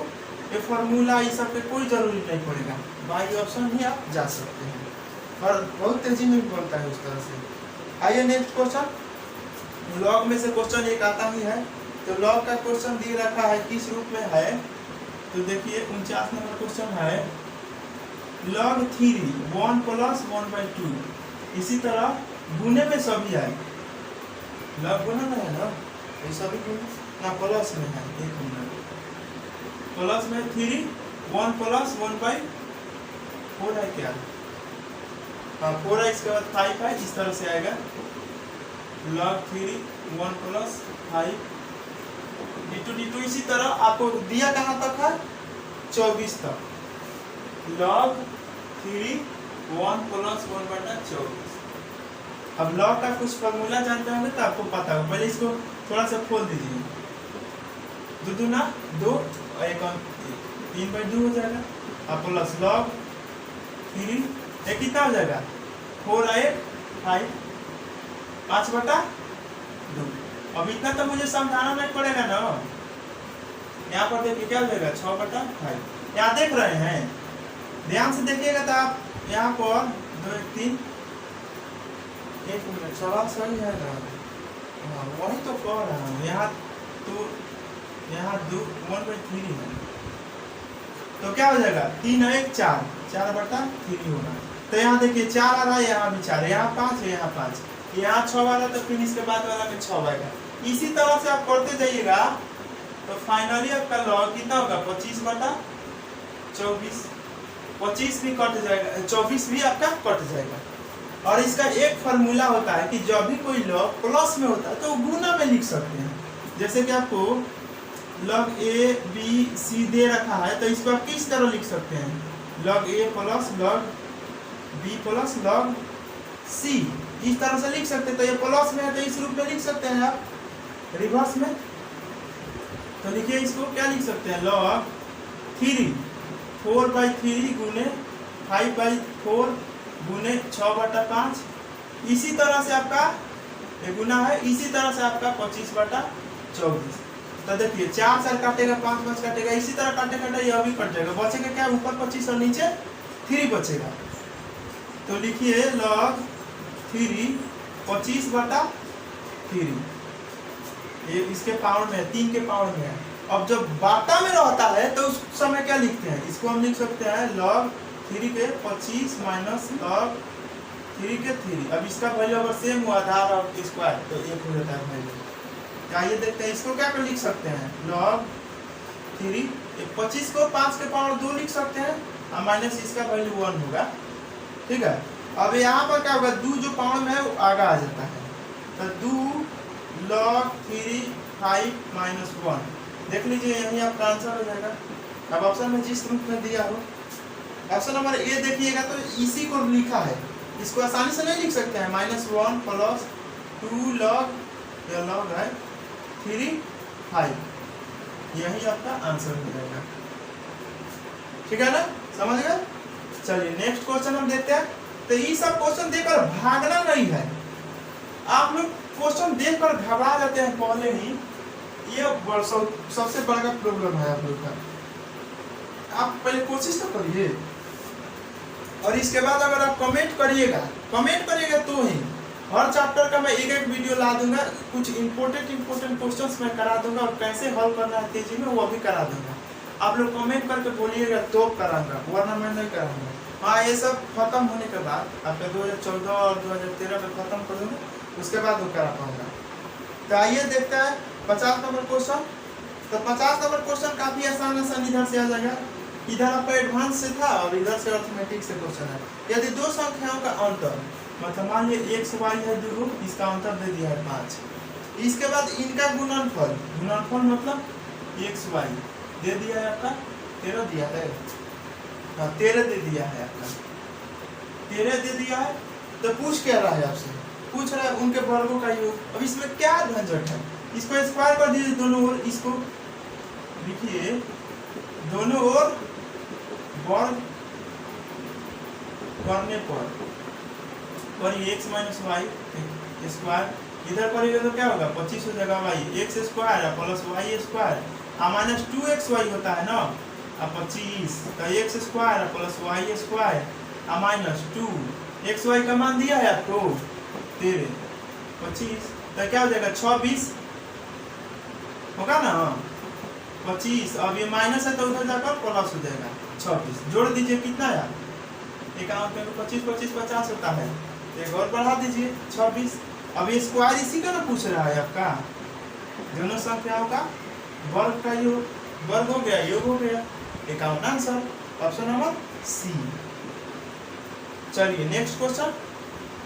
ये फार्मूला ये सब पे कोई जरूरी नहीं पड़ेगा, बाई ऑप्शन ही आप जा सकते हैं, और बहुत तेजी में भी बनता है उस तरह से। आइए नेक्स्ट क्वेश्चन, लॉग में से क्वेश्चन एक आता ही है, तो लॉग का क्वेश्चन दिए रखा है किस रूप में है, तो देखिए 49 नंबर क्वेश्चन है, log 3 1 + 1/2। इसी तरह गुने में सभी आए, लॉग गुना में है ना, ये सभी गुना ना प्लस में है, एक मिनट, प्लस में 3 1 + 1/4 है क्या, हाँ 4 है, इसके बाद 5 है, इस तरह से आएगा log 3 1 + 5 d2 इसी तरह आपको दिया कहाँ तक है 24 तक, log 3 1 + 1/24। अब log का कुछ फॉर्मूला जानते होंगे तो आपको पता होगा, पहले इसको थोड़ा सा खोल दीजिए, 2 दूना 2 और 1 3/2 हो जाएगा, अब प्लस log 3 ये कितना हो जाएगा 4 और 1 5 5/2। अब इतना तो मुझे समझाना नहीं पड़ेगा ना, यहाँ पर देखिए क्या हो जाएगा 6/5। यहाँ देख रहे हैं, ध्यान से देखिएगा तो आप यहाँ पर 2 1 3 1 मिनट सवाल सही है ना, हाँ वही तो कह रहा हूँ, यहाँ तो यहाँ 1/3 है, तो क्या हो जाएगा 3 और 1 4, 4/3 होगा। तो यहाँ देखिए 4 आ रहा है, यहाँ भी 4, यहाँ 5 है, यहाँ 5, यहाँ 6 आ रहा है, तो फिर इसके बाद वाला में 6 आएगा। इसी तरह से आप करते जाइएगा तो फाइनली आपका लॉग कितना होगा 25/24, 25 भी कट जाएगा, 24 भी आपका कट जाएगा। और इसका एक फार्मूला होता है कि जब भी कोई लॉग प्लस में होता है तो गुना में लिख सकते हैं। जैसे कि आपको लॉग ए बी सी दे रखा है, तो इसको आप किस तरह लिख सकते हैं, log A plus log B plus log C, इस तरह से लिख सकते हैं। तो ये प्लस में है तो इस रूप में लिख सकते हैं आप, रिवर्स में। तो लिखिए इसको क्या लिख सकते हैं, लॉग 3 4/3 गुने 5/4 गुने 6/5। इसी तरह से आपका ये गुना है, इसी तरह से आपका 25/24। तो देखिए 4 4 काटेगा, 5 5 काटेगा, इसी तरह काटे काटे यह भी कट जाएगा। बचेगा क्या, ऊपर 25 और नीचे 3 बचेगा। तो लिखिए लॉग 3 25/3, ये इसके पावर में है, 3 के पावर में है। अब जब बाटा में रहता है तो उस समय क्या लिखते हैं, इसको हम लिख सकते हैं log 3 के 25 माइनस log 3 के 3। अब इसका वैल्यू अगर सेम हुआ आधार और स्क्वायर तो 1 हो जाता है वैल्यू। आइए देखते हैं इसको क्या कर लिख सकते हैं, log 3 25 को 5 के पावर 2 लिख सकते हैं और माइनस इसका वैल्यू 1 होगा, ठीक है। अब यहाँ पर क्या होगा, 2 जो पावर में है वो आगे आ जाता है, तो 2 log 3 5 माइनस 1, देख लीजिए यही आपका आंसर हो जाएगा। अब ऑप्शन में जिस रूप में दिया हो, ऑप्शन नंबर ए देखिएगा तो इसी को लिखा है, इसको आसानी से नहीं लिख सकते हैं, -1 प्लस 2 log, या log है 3 5, यही आपका आंसर हो जाएगा, ठीक है ना, समझ गए। चलिए नेक्स्ट क्वेश्चन हम देखते हैं। तो ये सब क्वेश्चन देकर भागना नहीं है, आप लोग क्वेश्चन देखकर घबरा जाते हैं पहले ही, ये सबसे बड़ा प्रॉब्लम है आप लोग का। आप पहले कोशिश तो करिए और इसके बाद अगर आप कमेंट करिएगा तो ही हर चैप्टर का मैं एक एक वीडियो ला दूंगा, कुछ इंपॉर्टेंट क्वेश्चंस मैं करा दूंगा और कैसे हल करना है तेजी में वो भी करा दूंगा। आप लोग कमेंट करके बोलिएगा तो कराऊंगा, वरना मैं नहीं कराऊंगा। हाँ, ये सब खत्म होने के बाद आपका 2014 और 2013 में खत्म कर दूंगा, उसके बाद वो करा पाऊंगा। तो आइए देखते हैं 50 नंबर क्वेश्चन। तो 50 नंबर क्वेश्चन काफी आसान इधर से आ जाएगा। इधर आपका एडवांस से था और इधर से अर्थमेटिक से क्वेश्चन है। यदि दो संख्याओं का अंतर, मतलब मान लीजिए x y है 2, इसका अंतर दे दिया है 5, इसके बाद इनका गुणनफल मतलब x y दे दिया है आपका 13 दिया है, हाँ 13 दे दिया है आपका, 13 दे दिया है। तो पूछ क्या रहा है आपसे, पूछ रहा है उनके वर्गों का योग। अब इसमें क्या झंझट है, इसको स्क्वायर कर दीजिए दोनों ओर, इसको लिखिए दोनों ओर वर्ग करने पर ये x माइनस वाई स्क्वायर, इधर करेंगे तो क्या होगा 25 हो जाएगा y x square plus y square minus 2xy होता है ना, अब 25 तो x square plus y square minus 2 xy का मान दिया है आपको 13 25, तो क्या हो जाएगा 26 होगा ना 25। अब ये माइनस है तो उधर जाकर प्लस हो जाएगा 26, जोड़ दीजिए कितना है, एक अंक में 25 25 50 होता है, एक और बढ़ा दीजिए 26। अब ये स्क्वायर इसी का ना पूछ रहा है आपका, दोनों संख्याओं का वर्ग का योग, वर्ग हो गया योग हो गया, एक आंसर ऑप्शन नंबर सी। चलिए नेक्स्ट क्वेश्चन,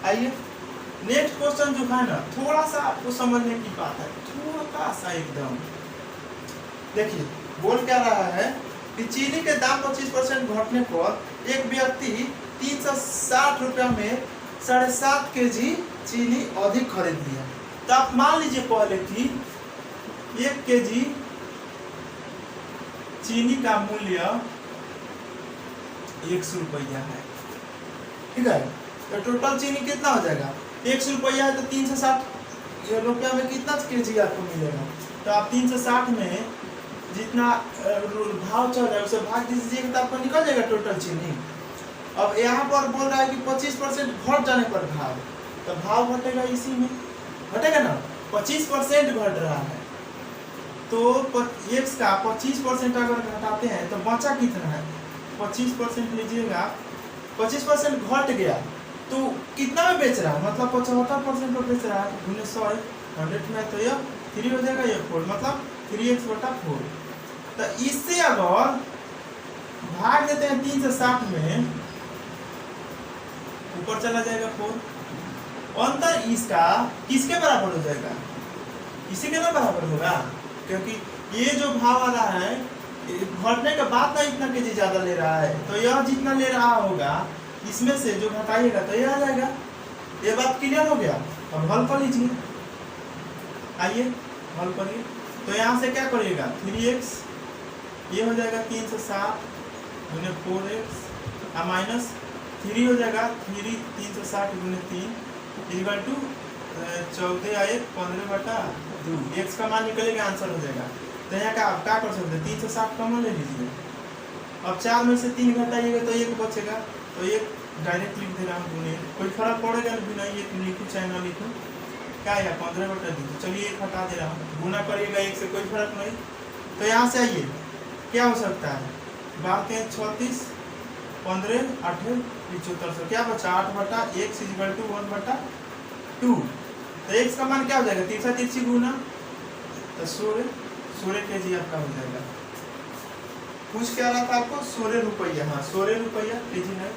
आइए नेक्स्ट क्वेश्चन जो है ना थोड़ा सा आपको समझने की बात है, थोड़ा सा एकदम देखिए बोल क्या रहा है कि चीनी के दाम 25% घटने पर एक व्यक्ति 360 रुपया में 7.5 kg चीनी अधिक खरीद लिया। तो आप मान लीजिए पहले कि 1 kg चीनी का मूल्य 100 रुपया है, ठीक है। तो टोटल चीनी कितना हो जाएगा, 100 रुपया है तो 360 रुपया में कितना केजी आपको मिलेगा। तो आप 360 में जितना भाव चल रहा है उसे भाग दीजिएगा तो आपको निकल जाएगा टोटल चीनी। अब यहाँ पर बोल रहा है कि 25% घट जाने पर भाव, तो भाव घटेगा इसी में, घटेगा ना 25% घट रहा है, तो एक्स का 25% अगर घटाते हैं तो बचा कितना है, 25% लीजिएगा, 25% घट गया तो कितना में बेच रहा है, मतलब 75% में बेच रहा है, गुने 100 100 में, तो यह 3 हो जाएगा, यह 4, मतलब 3x/4। तो इससे अगर भाग देते हैं 3 से 60 में, ऊपर चला जाएगा 4। अंतर इसका किसके बराबर हो जाएगा, इसी के ना बराबर होगा, क्योंकि ये जो भाव आ रहा है घटने के बाद ना इतना केजी ज्यादा ले रहा है, तो यह जितना ले रहा होगा इसमें से जो घटाइएगा तो यह आ जाएगा। ये बात क्लियर हो गया। अब हल कर लीजिए, आइए हल करिए। तो यहाँ से क्या करिएगा, 3x ये हो जाएगा 3 से 7 गुने 4x माइनस 3 हो जाएगा 3 से 60 गुने 3 इक्वल टू 14 आए 15/2। x का मान निकलेगा, आंसर हो जाएगा। तो यहाँ का आप क्या कर सकते हैं, 3 से 60 कॉमन ले लीजिए। अब 4 में से 3 घटाइएगा तो 1 बचेगा, तो 1 डायरेक्ट लिख दे रहा हूँ गुने, कोई फर्क पड़ेगा नहीं, 1 लिखूँ चाहे ना लिखूँ, क्या है 15/2। चलिए 1 हटा दे रहा हूँ, गुना करिएगा 1 से, कोई फर्क नहीं। तो यहाँ से आइए क्या हो सकता है, 12 36 15 8 75, क्या बचा 8/x = 1/2। तो x का मान क्या हो जाएगा, 3 गुना तो 16 केजी आपका हो जाएगा। पूछ क्या रहा था आपको, 16 रुपया, हाँ 16 रुपया केजी है,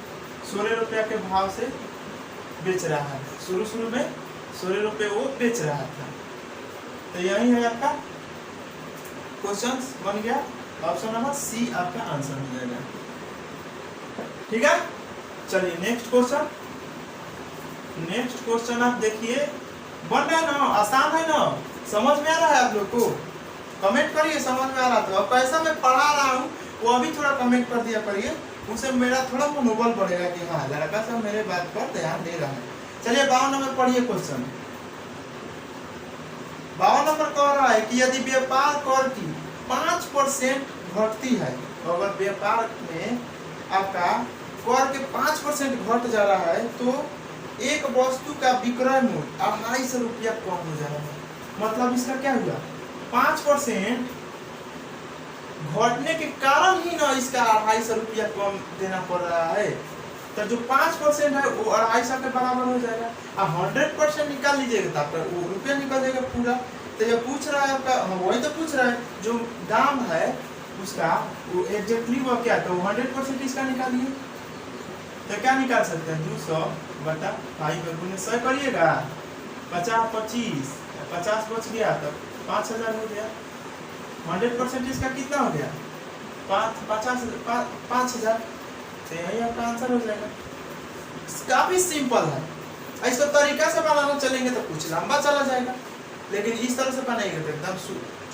16 रुपया के भाव से बेच रहा है, शुरू में 16 रुपये वो बेच रहा था। तो यही है आपका क्वेश्चन बन गया, ऑप्शन नंबर सी आपका आंसर हो जाएगा। ठीक है, चलिए नेक्स्ट क्वेश्चन आप देखिए, बन रहा है ना, आसान है ना, समझ में आ रहा है आप लोग को, कमेंट करिए समझ में आ रहा तो। अब कैसा मैं पढ़ा रहा हूँ वो अभी थोड़ा कमेंट कर दिया करिए, उससे मेरा थोड़ा मनोबल बढ़ेगा कि हाँ लड़का सब मेरे बात पर ध्यान दे रहा है। चलिए 52 नंबर पढ़िए क्वेश्चन। 52 नंबर कह रहा है कि यदि व्यापार कर की 5% घटती है, अगर व्यापार में आपका कर के 5% घट जा रहा है तो एक वस्तु का विक्रय मूल्य 250 रुपया कम हो जा रहा है। मतलब इसका क्या हुआ, 5% घटने के कारण ही ना इसका 250 रुपया कम देना पड़ रहा है। तो जो 5% है वो 250 के बराबर हो जाएगा। अब 100% निकाल लीजिएगा तो आपका वो रुपया निकल जाएगा पूरा। तो ये पूछ रहा है आपका, हाँ वही तो पूछ रहा है, जो दाम है उसका वो एग्जैक्टली वो क्या, तो 100% इसका निकालिए। तो क्या निकाल सकते हैं, 200/5 गुने 100 करिएगा, 50 25 50 बच गया तो 5000 हो गया। 100% इसका कितना हो गया, 5000। तो यही आपका आंसर हो जाएगा। काफी सिंपल है, इसको तरीका से बनाना चलेंगे तो कुछ लंबा चला जाएगा, लेकिन इस तरह से बनाएंगे तो एकदम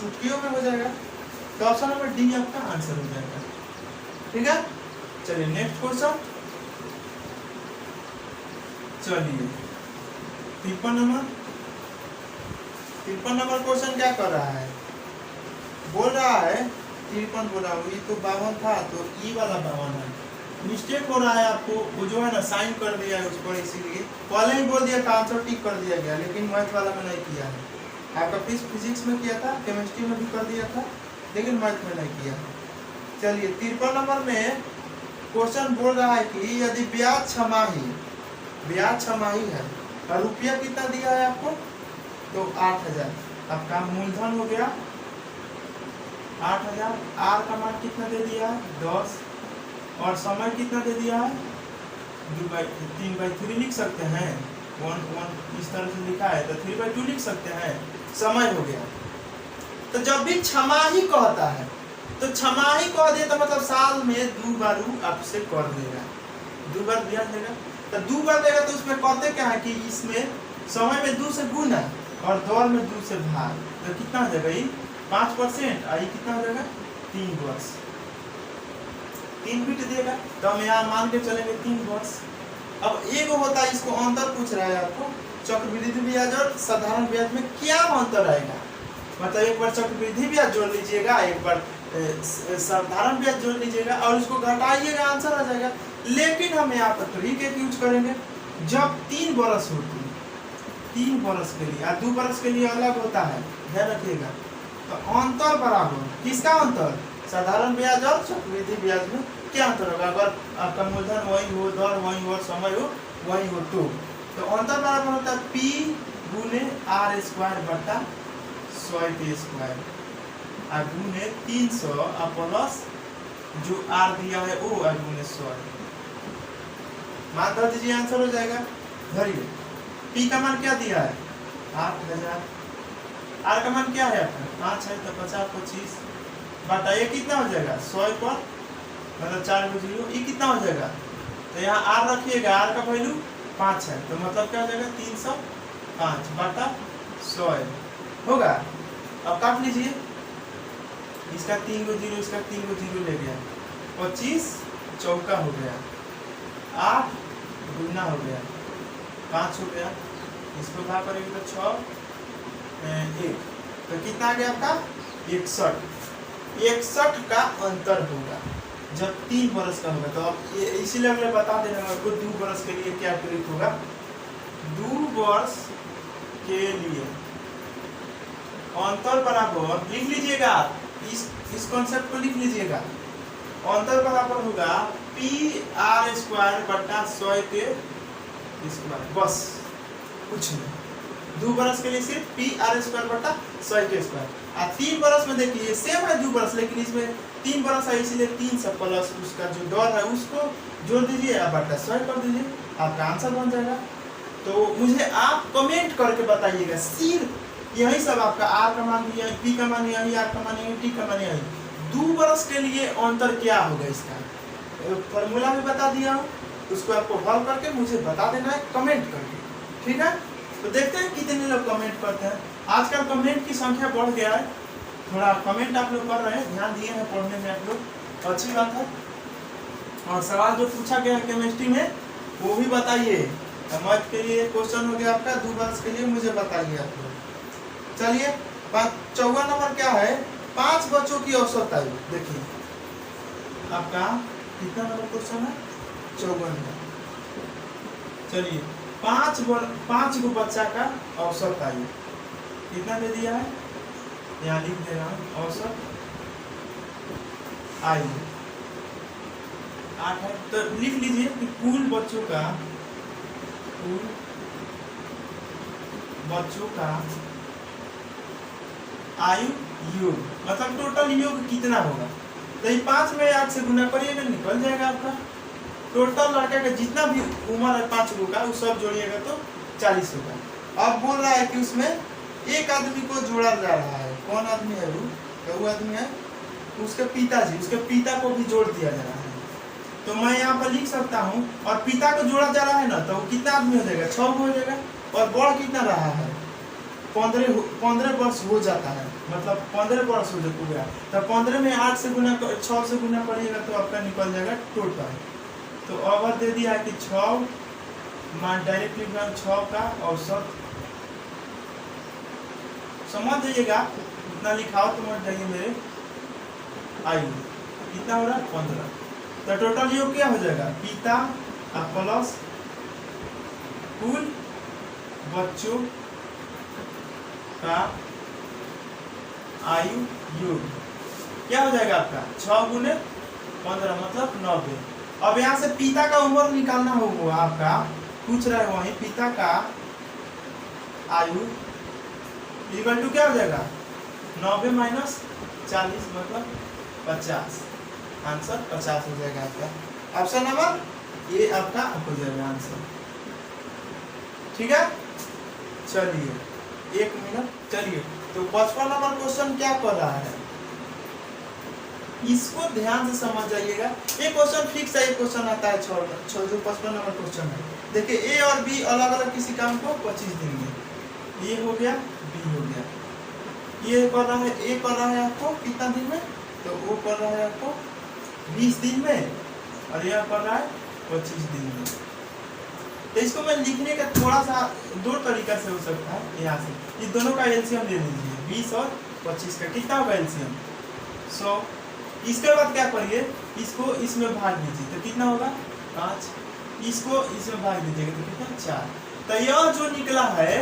चुटकियों में हो जाएगा। तो ऑप्शन नंबर डी आपका आंसर हो जाएगा। ठीक है, चलिए नेक्स्ट क्वेश्चन। चलिए 53 नंबर क्वेश्चन क्या कर रहा है, बोल रहा है 53 बोला, ये तो 52 था तो ई वाला 52 है, मिस्टेक हो रहा है आपको, वो जो है ना साइन कर दिया है उस पर, इसीलिए पहले ही बोल दिया था, आंसर टिक कर दिया गया, लेकिन मैथ वाला में नहीं किया है। आपका फिजिक्स में किया था, केमिस्ट्री में भी कर दिया था, लेकिन मैथ में नहीं किया। चलिए 53 नंबर में क्वेश्चन बोल रहा है कि यदि ब्याज छमाही है और रुपया कितना दिया है आपको, तो 8000 आपका मूलधन हो गया 8000, आर का मान कितना दे दिया है 10, और समय कितना दे दिया है 3/3 लिख सकते हैं, 1 इस तरह से लिखा है तो 3/2 लिख सकते हैं, समय हो गया। तो जब भी छमाही कहता है तो छमाही कह दे तो मतलब साल में 2 बार आपसे कर देगा, 2 बार ब्याज देगा। तो 2 बार देगा तो उसमें कहते क्या है कि इसमें समय में 2 से गुना और दौर में 2 से भाग, तो कितना हो जाएगा, ये 5% और ये कितना हो जाएगा 3 वर्ष, 3 बिट देगा। तो हम यहाँ मान के चलेंगे 3 वर्ष। अब एक होता है, इसको अंतर पूछ रहा है आपको, चक्रवृद्धि ब्याज और साधारण ब्याज में क्या अंतर आएगा, मतलब एक बार चक्रवृद्धि ब्याज जोड़ लीजिएगा, एक बार साधारण ब्याज जोड़ लीजिएगा और उसको घटाइएगा, आंसर आ जाएगा। लेकिन हम यहाँ पर ट्रिक एक यूज करेंगे, जब 3 बरस होती, 3 बरस के लिए और 2 बरस के लिए अलग होता है, ध्यान रखिएगा। तो अंतर बराबर किसका अंतर, साधारण ब्याज और चक्रवृद्धि ब्याज में क्या अंतर होगा, अगर आपका मूलधन वही हो, दर वही हो, समय हो वही हो तो अंतर बराबर होता है P गुने आर स्क्वायर बटा 100 के स्क्वायर और गुने 300 और प्लस जो आर दिया है वो और गुने 100 मान धर दीजिए, आंसर हो जाएगा। धरिए P का मान क्या दिया है 8000, आर का मान क्या है आपका 5 है तो 50 25 बटा ये कितना हो जाएगा 100 पर मतलब 4 को 0, ये कितना हो जाएगा, तो यहाँ आर रखिएगा, आर का वैल्यू 5 है तो मतलब क्या हो जाएगा 305 बटा 100 होगा। अब काट लीजिए, इसका 3 को 0 इसका 3 को 0 ले गया, 25 चौका हो गया, 8 गुना हो गया, 5 हो गया, इसको भाग करेंगे तो 6 1 तो कितना आ गया आपका 61 का अंतर होगा जब 3 बरस का होगा। तो अब इसीलिए अगले बता देना आपको 2 बरस के लिए क्या प्रयुक्त होगा, 2 वर्ष के लिए अंतर बराबर लिख लीजिएगा, इस कॉन्सेप्ट को लिख लीजिएगा, अंतर बराबर होगा पी आर स्क्वायर बटा 100 के स्क्वायर, बस कुछ नहीं। 2 बरस के लिए सिर्फ पी आर स्क्वायर बटा 100 के स्क्वायर। 3 बरस में देखिए सेम है 2 बरस, लेकिन इसमें 3 बरस है इसलिए 300 प्लस उसका जो दर है उसको जोड़ दीजिए या बटा 100 कर दीजिए, आपका आंसर बन जाएगा। तो मुझे आप कमेंट करके बताइएगा, सिर्फ यही सब आपका आर का मान यही, पी का मान यही, आर का मान यही, टी का मान यही, 2 बरस के लिए अंतर क्या होगा इसका फॉर्मूला भी बता दिया हूँ, उसको आपको हल करके मुझे बता देना है कमेंट करके, ठीक है। तो देखते हैं कितने लोग कमेंट करते हैं। आजकल कमेंट की संख्या बढ़ गया है, थोड़ा कमेंट आप लोग कर रहे हैं, ध्यान दिए हैं पढ़ने में आप लोग, अच्छी बात है। और सवाल जो पूछा गया है केमिस्ट्री में वो भी बताइए, मैथ के लिए क्वेश्चन हो गया आपका 2 बरस के लिए, मुझे बताइए आप लोग। चलिए 54 नंबर क्या है, 5 बच्चों की औसत आयु। देखिए आपका कितना नंबर क्वेश्चन है 54। चलिए 5 गो बच्चा का औसत आयु कितना दे दिया है, यहाँ लिख दे रहा हूँ, औसत आयु 8 है, तो लिख लीजिए कि कुल बच्चों का आयु योग मतलब टोटल योग कितना होगा, तो ये 5 में 8 से गुना करिएगा निकल जाएगा आपका टोटल लड़का का जितना भी उम्र है 5 गो का वो सब जोड़िएगा तो 40 होगा। अब बोल रहा है कि उसमें एक आदमी को जोड़ा जा रहा है, कौन आदमी है वो, तो वो आदमी है उसके पिताजी, उसके पिता को भी जोड़ दिया जा रहा है, तो मैं यहाँ पर लिख सकता हूँ, और पिता को जोड़ा जा रहा है ना, तो वो कितना आदमी हो जाएगा 6 हो जाएगा, और बड़ कितना रहा है 15 वर्ष हो जाता है, मतलब 15 वर्ष हो गया, तो 15 में 8 से गुना 6 से गुना करिएगा तो आपका निकल जाएगा टोटल। तो अगर दे दिया कि 6 मान डायरेक्टली 6 का औसत, समझ जाइएगा इतना लिखाओ तो मत जाइए मेरे, आयु कितना हो रहा है 15, तो टोटल योग क्या हो जाएगा पिता प्लस कुल बच्चों का आयु योग क्या हो जाएगा आपका 6 गुने 15 मतलब 90। अब यहाँ से पिता का उम्र निकालना होगा आपका, पूछ रहा है वही पिता का आयु इक्वल टू क्या हो जाएगा 90 माइनस 40 मतलब 50, आंसर 50 हो जाएगा आपका। ऑप्शन नंबर ये आपका हो जाएगा आंसर, ठीक है। चलिए 1 मिनट, चलिए तो 55 नंबर क्वेश्चन क्या कर रहा है, इसको ध्यान से समझ जाइएगा। ये क्वेश्चन फिक्स है, ये क्वेश्चन आता है 6 जो 55 नंबर क्वेश्चन है। देखिए ए और बी अलग अलग किसी काम को 25 दिन में, ये हो गया बी हो गया, ये कर रहा है ए कर रहा है आपको कितना दिन में, तो वो कर रहा है आपको 20 दिन में, और यह कर रहा है 25 दिन में। तो इसको मैं लिखने का थोड़ा सा 2 तरीका से हो सकता है, यहाँ से इस दोनों का एलसीएम ले लीजिए, 20 और 25 का कितना होगा एलसीएम 100। इसके बाद क्या करिए, इसको इसमें भाग दीजिए तो कितना होगा 5, इसको इसमें भाग दीजिएगा तो कितना 4। तो यह जो निकला है,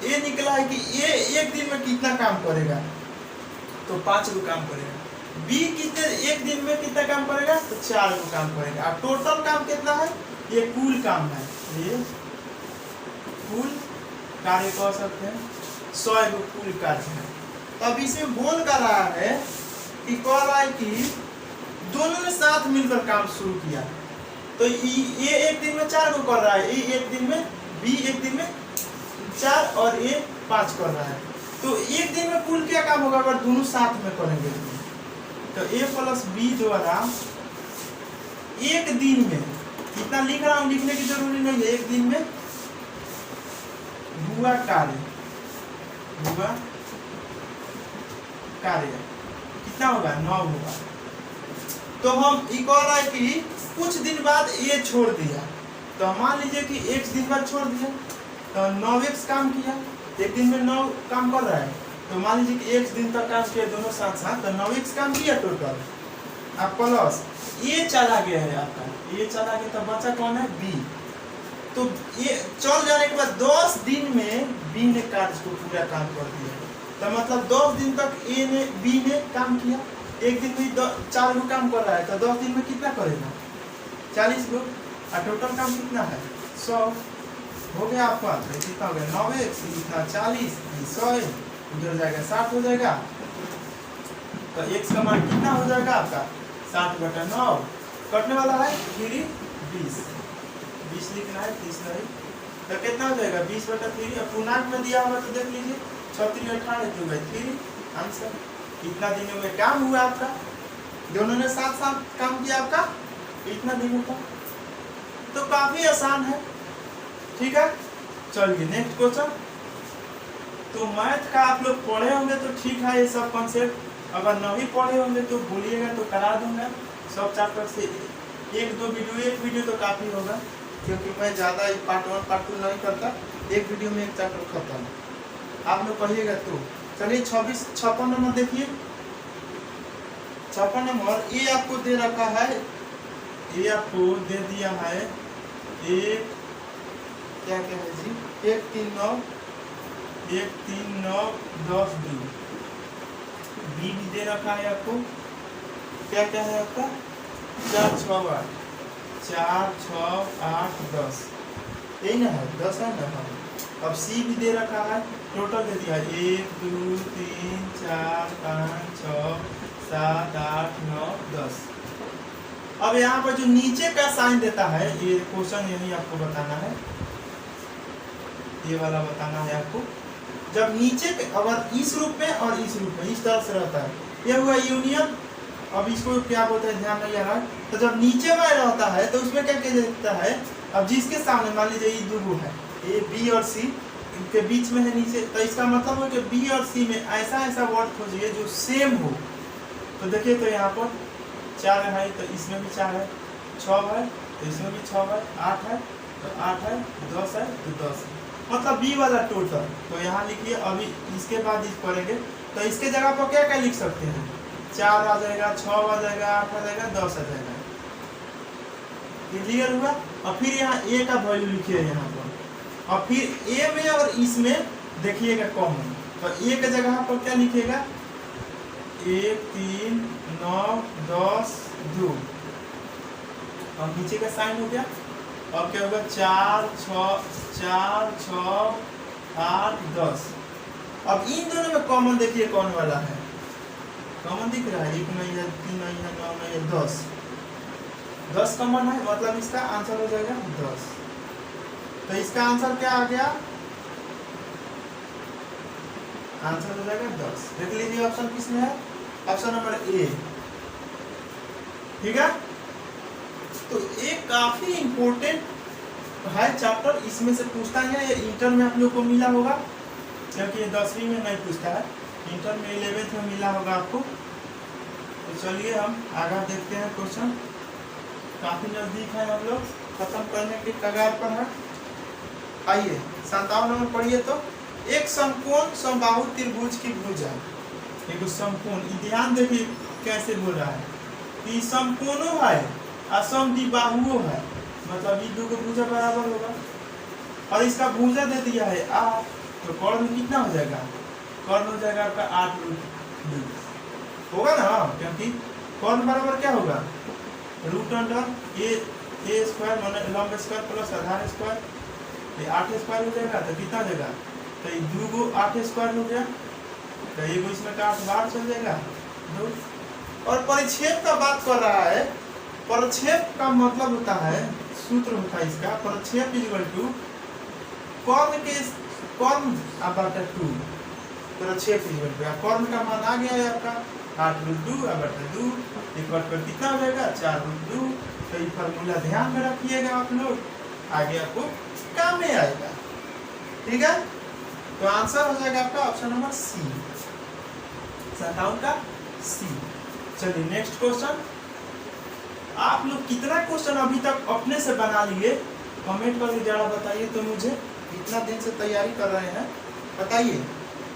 ये निकला है कि ये एक दिन में कितना काम करेगा, तो 5 गो काम करेगा। बी कितने एक दिन में कितना काम करेगा, तो 4 गो काम करेगा। अब टोटल काम कितना है, ये कुल काम है, ये कुल कार्य कह सकते हैं, 100 गो कुल कार्य है। तब इसमें बोल कर रहा है कि कह रहा है कि दोनों ने साथ मिलकर काम शुरू किया। तो ये एक दिन में 4 गो कर रहा है, ये एक दिन में, बी एक दिन में 4 और ये 5 कर रहा है। तो एक दिन में कुल क्या काम होगा अगर दोनों साथ में करेंगे तो ए प्लस बी द्वारा एक दिन में, इतना लिख रहा हूं, लिखने की जरूरी नहीं है, एक दिन में हुआ कार्य कितना होगा, 9 होगा। तो हम ये कह रहा है कि कुछ दिन बाद ये छोड़ दिया, तो मान लीजिए कि एक दिन बाद छोड़ दिया तो 9x काम किया, एक दिन में 9 काम कर रहा है, तो मान लीजिए कि एक दिन तक काम किया दोनों साथ साथ, तो 9x काम किया टोटल। अब प्लस ये चला गया है आपका, ये चला गया, तो बचा कौन है, बी। तो ये चल जाने के बाद 10 दिन में बी ने कार्य को पूरा काम कर दिया, तो मतलब 10 दिन तक ए ने बी ने काम किया, एक दिन में 4 गो काम कर रहा है, तो 10 दिन में कितना करेगा, 40 गो, और टोटल काम कितना है, 100 हो गया आपका। तो कितना हो गया, 9x इतना 40, 100 उधर जाएगा 60 हो जाएगा, तो x का मान कितना हो जाएगा आपका 60/9, कटने वाला है 3 20 लिखना है, 30 नहीं, तो कितना हो जाएगा 20/3। अब पूर्णांक में दिया होगा तो देख लीजिए 36 18 3 आंसर। कितना दिनों में काम हुआ आपका, दोनों ने साथ साथ काम किया आपका इतना दिनों का, तो काफी आसान है। ठीक है, चलिए नेक्स्ट क्वेश्चन। तो मैथ का आप लोग पढ़े होंगे तो ठीक है, ये सब कॉन्सेप्ट, अगर नहीं पढ़े होंगे तो बोलिएगा तो करा दूंगा सब चैप्टर से एक वीडियो तो काफी होगा, क्योंकि मैं ज्यादा पार्ट 1 पार्ट 2 नहीं करता, एक वीडियो में एक चैप्टर खत्म। आप लोग कहिएगा तो चलिए 56 नंबर देखिए। 56 नंबर ये आपको दे रखा है, ये आपको दे दिया है एक क्या क्या है जी, 1 3 9 10 2, बी भी दे रखा है आपको, क्या क्या है आपका 4 6 8 4 6 8 10, यही ना है 10 है ना। अब सी भी दे रखा है, टोटल दे दिया 1 2 3 4 5 6 7 8 9 10। अब यहाँ पर जो नीचे का साइन देता है, ये क्वेश्चन यही आपको बताना है, ये वाला बताना है आपको। जब नीचे पे अगर इस रूप में और इस रूप में इस तरह से रहता है, ये हुआ यूनियन। अब इसको क्या बोलते हैं ध्यान नहीं आ रहा है, तो जब नीचे में रहता है तो उसमें क्या किया जाता है, अब जिसके सामने मान लीजिए ये दो है, ये बी और सी के बीच में है नीचे, तो इसका मतलब है कि बी और सी में ऐसा ऐसा वर्ड खोजिए जो सेम हो। तो देखिए, तो यहाँ पर 4 है, तो इसमें भी 4 है, 6 है तो इसमें भी 6 है, 8 है तो 8 है, 10 है तो 10 है, मतलब बी वाला टोटल। तो यहाँ लिखिए, अभी इसके बाद इस पढ़ेंगे तो इसके जगह पर क्या क्या लिख सकते हैं, 4 आ जाएगा, 6 आ जाएगा, 8 आ जाएगा, 10 आ जाएगा। क्लियर हुआ। और फिर यहाँ ए का वैल्यू लिखिए यहाँ पर, और फिर ए में और इसमें देखिएगा कॉमन, तो ए के जगह पर क्या लिखिएगा 1 3 9 10 2, और नीचे का साइन हो गया। और क्या होगा 4 6 8 10। अब इन दोनों में कॉमन देखिए कौन वाला है, कॉमन दिख रहा है, 1 नहीं है, 3 नहीं है, 9 नहीं है, 10 कॉमन है, मतलब इसका आंसर हो जाएगा 10। तो इसका आंसर क्या आ गया, आंसर हो जाएगा 10। देख लीजिए ऑप्शन किसमें है, ऑप्शन नंबर ए। ठीक है, तो ये काफी इंपॉर्टेंट है चैप्टर, इसमें से पूछता है, ये इंटर में आप लोग को मिला होगा, क्योंकि ये 10वीं में नहीं पूछता है, इंटर में 11th में मिला होगा आपको। तो चलिए हम आगे देखते हैं क्वेश्चन, काफी नजदीक है, हम लोग खत्म करने के कगार पर है। आइए 57 नंबर पढ़िए। तो एक समकोण समबाहु त्रिभुज की भुजा, एक समकोण, ध्यान देखिए कैसे बोल रहा है कि समकोणों है और समद्विबाहुओं है, मतलब ये दो भुजा बराबर होगा, और इसका भुजा दे दिया है 8, तो कर्ण कितना हो जाएगा, कर्ण हो जाएगा आपका 8 √2। होगा ना, क्योंकि कॉर्न बराबर क्या होगा, रूट अंडर ए स्क्वायर माने लंब स्क्वायर प्लस आधार स्क्वायर, ये 8 स्क्वायर हो जाएगा तो कितना हो जाएगा, तो ये 2 को 8 स्क्वायर हो गया, तो ये इसमें का 8 बाहर चल जाएगा 2। और परिक्षेप का बात कर रहा है, परिक्षेप का मतलब होता है, सूत्र होता है इसका, परिक्षेप इक्वल टू कॉर्न बटा 2, परिक्षेप इक्वल टू कॉर्न का मान आ गया है आपका 8 रूट 2 बटा 2, एक बार पर कितना हो जाएगा 4 रूट 2। तो ये फार्मूला ध्यान में रखिएगा आप लोग, आगे आपको काम में आएगा, ठीक है। तो आंसर हो जाएगा आपका ऑप्शन नंबर सी, 57 का सी। चलिए नेक्स्ट क्वेश्चन। आप लोग कितना क्वेश्चन अभी तक अपने से बना लिए, कमेंट करके जरा बताइए तो मुझे, इतना दिन से तैयारी कर रहे हैं बताइए,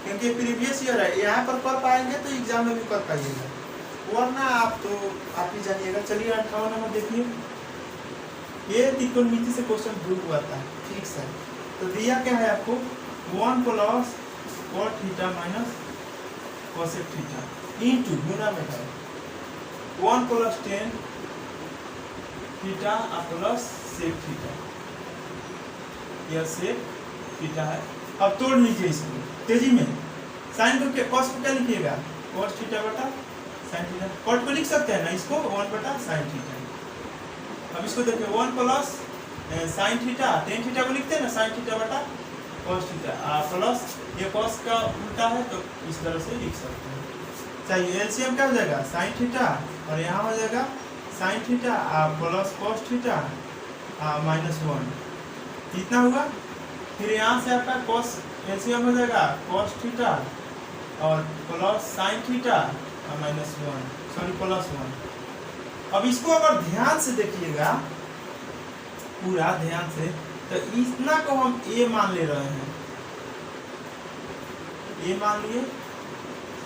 क्योंकि प्रीवियस ईयर है, यहाँ पर कर पाएंगे तो एग्जाम में भी कर पाइएगा, वरना आप तो आप ही जानिएगा। चलिए 58 नंबर देखिए, ये त्रिकोणमिति से क्वेश्चन ध्रुव हुआ था, ठीक है। तो दिया क्या है आपको, 1 plus cot theta minus cosec theta into गुना में है 1 plus 10 theta plus sec theta, यह sec थीटा है। अब तोड़ लीजिए इसको तेजी में, साइन को क्या, cos को क्या लिखिएगा, cos थीटा बटा sin थीटा, cot को लिख सकते हैं ना इसको 1 बटा sin थीटा। अब इसको देखिए 1 plus sin theta, tan theta को लिखते हैं ना sin थीटा बटा cos थीटा, प्लस ये cos का उल्टा है तो इस तरह से लिख सकते हैं। चाहिए एलसीएम क्या हो जाएगा, sin थीटा और यहाँ हो जाएगा sin theta plus cos theta minus 1, इतना हुआ। फिर यहाँ से आपका cos एलसीएम हो जाएगा cos थीटा और plus sin theta minus 1, sorry plus 1। अब इसको अगर ध्यान से देखिएगा, पूरा ध्यान से, तो इतना को हम a मान ले रहे हैं, a मान लिए,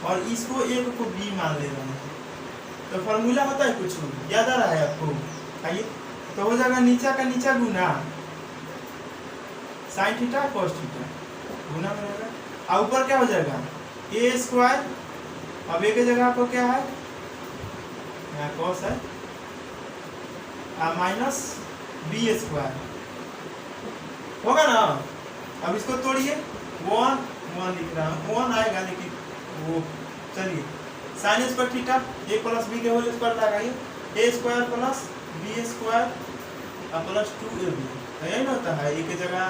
और इसको एक को b मान ले रहे हैं। तो फॉर्मूला होता है कुछ याद आ रहा है आपको, आइए तो हो जाएगा नीचा का नीचा गुना sin थीटा cos थीटा गुना में रहेगा, और ऊपर क्या हो जाएगा a स्क्वायर, अब a की जगह पर क्या है, यहाँ cos है, माइनस b स्क्वायर होगा ना। अब इसको तोड़िए, 1 लिख रहा हूँ, 1 आएगा लेकिन वो, चलिए sine square theta a plus b के होल स्क्वायर लगाइए, a square plus b square plus 2ab, यही ना होता है, a की जगह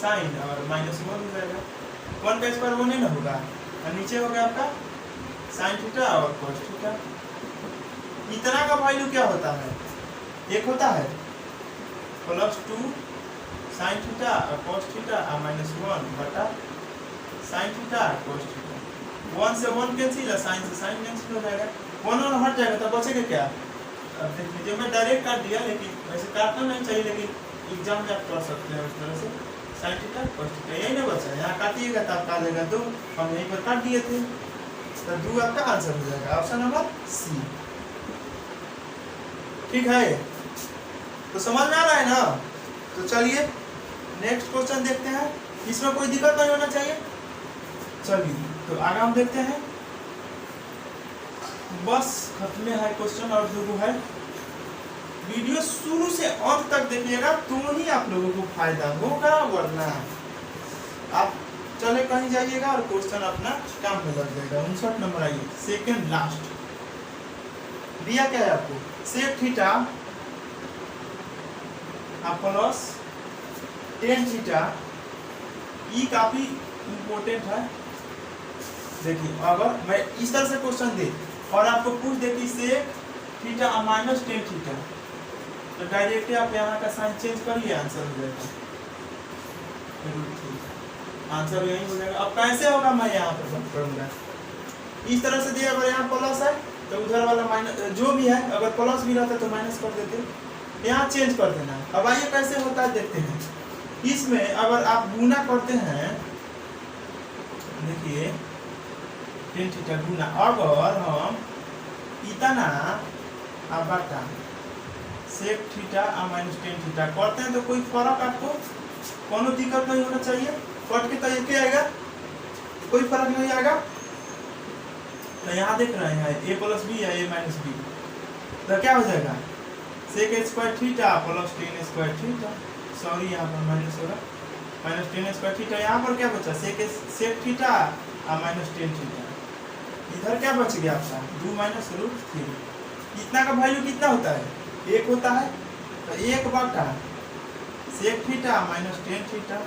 साइन और माइनस 1 हो जाएगा, 1 का स्क्वायर 1 नहीं ना होगा, और नीचे हो गया आपका साइन थीटा और cos थीटा। इतना का वैल्यू क्या होता है, एक होता है प्लस 2 साइन थीटा और cos थीटा माइनस 1 बटा साइन थीटा और cos थीटा, 1 से 1 कैंसिल है, साइन से साइन कैंसिल हो जाएगा, 1 हट जाएगा, तो बचेगा क्या। अब देख लीजिए मैं डायरेक्ट काट दिया, लेकिन वैसे काटना नहीं चाहिए, लेकिन एग्जाम में आप कर सकते हैं उस तरह से, साइन थीटा cos थीटा, यही ना बचा, यहाँ काटिएगा तो आपका आ जाएगा 2, हम यहीं पर काट दिए थे, तो 2 आपका आंसर हो जाएगा, ऑप्शन नंबर सी, ठीक है। तो समझ में आ रहा है ना। तो चलिए नेक्स्ट क्वेश्चन देखते हैं, इसमें कोई दिक्कत नहीं होना चाहिए। चलिए तो आगे हम देखते हैं, बस खत्म है क्वेश्चन और जो है, वीडियो शुरू से अंत तक देखिएगा तो ही आप लोगों को फायदा होगा, वरना आप चले कहीं जाइएगा और क्वेश्चन अपना काम में लग जाएगा। 59 नंबर आइए, सेकंड लास्ट दिया क्या है आपको, sec theta plus tan theta, ये काफी इम्पोर्टेंट है। देखिए अगर मैं इस तरह से क्वेश्चन दे और आपको पूछ दे कि sec theta minus tan theta, तो डायरेक्टली आप यहाँ का साइन चेंज करिए, आंसर हो जाएगा, आंसर यही हो जाएगा। अब कैसे होगा, मैं यहाँ पर करूँगा, इस तरह से दिया, अगर यहाँ प्लस है तो उधर वाला माइनस, जो भी है अगर प्लस भी रहता तो माइनस कर देते, यहाँ चेंज कर देना। अब आइए कैसे होता है देखते हैं। इसमें अगर आप गुना करते हैं, देखिए टेन थीटा गुना, अगर हम इतना बटा sec theta minus tan theta करते हैं तो कोई फर्क आपको कोनो दिक्कत नहीं होना चाहिए, कट के तो एक ही आएगा, कोई फर्क नहीं आएगा। तो यहाँ देख रहे हैं a प्लस बी या a माइनस बी, तो क्या हो जाएगा sec square theta plus tan square theta, sorry यहाँ पर माइनस होगा, माइनस टेन स्क्वायर थीटा। यहाँ पर क्या बचा सेक थीटा और माइनस टेन थीटा। इधर क्या बच गया आपका 2 माइनस रूट 3। इतना का वैल्यू कितना होता है 1 होता है, तो 1 बटा sec theta minus tan theta,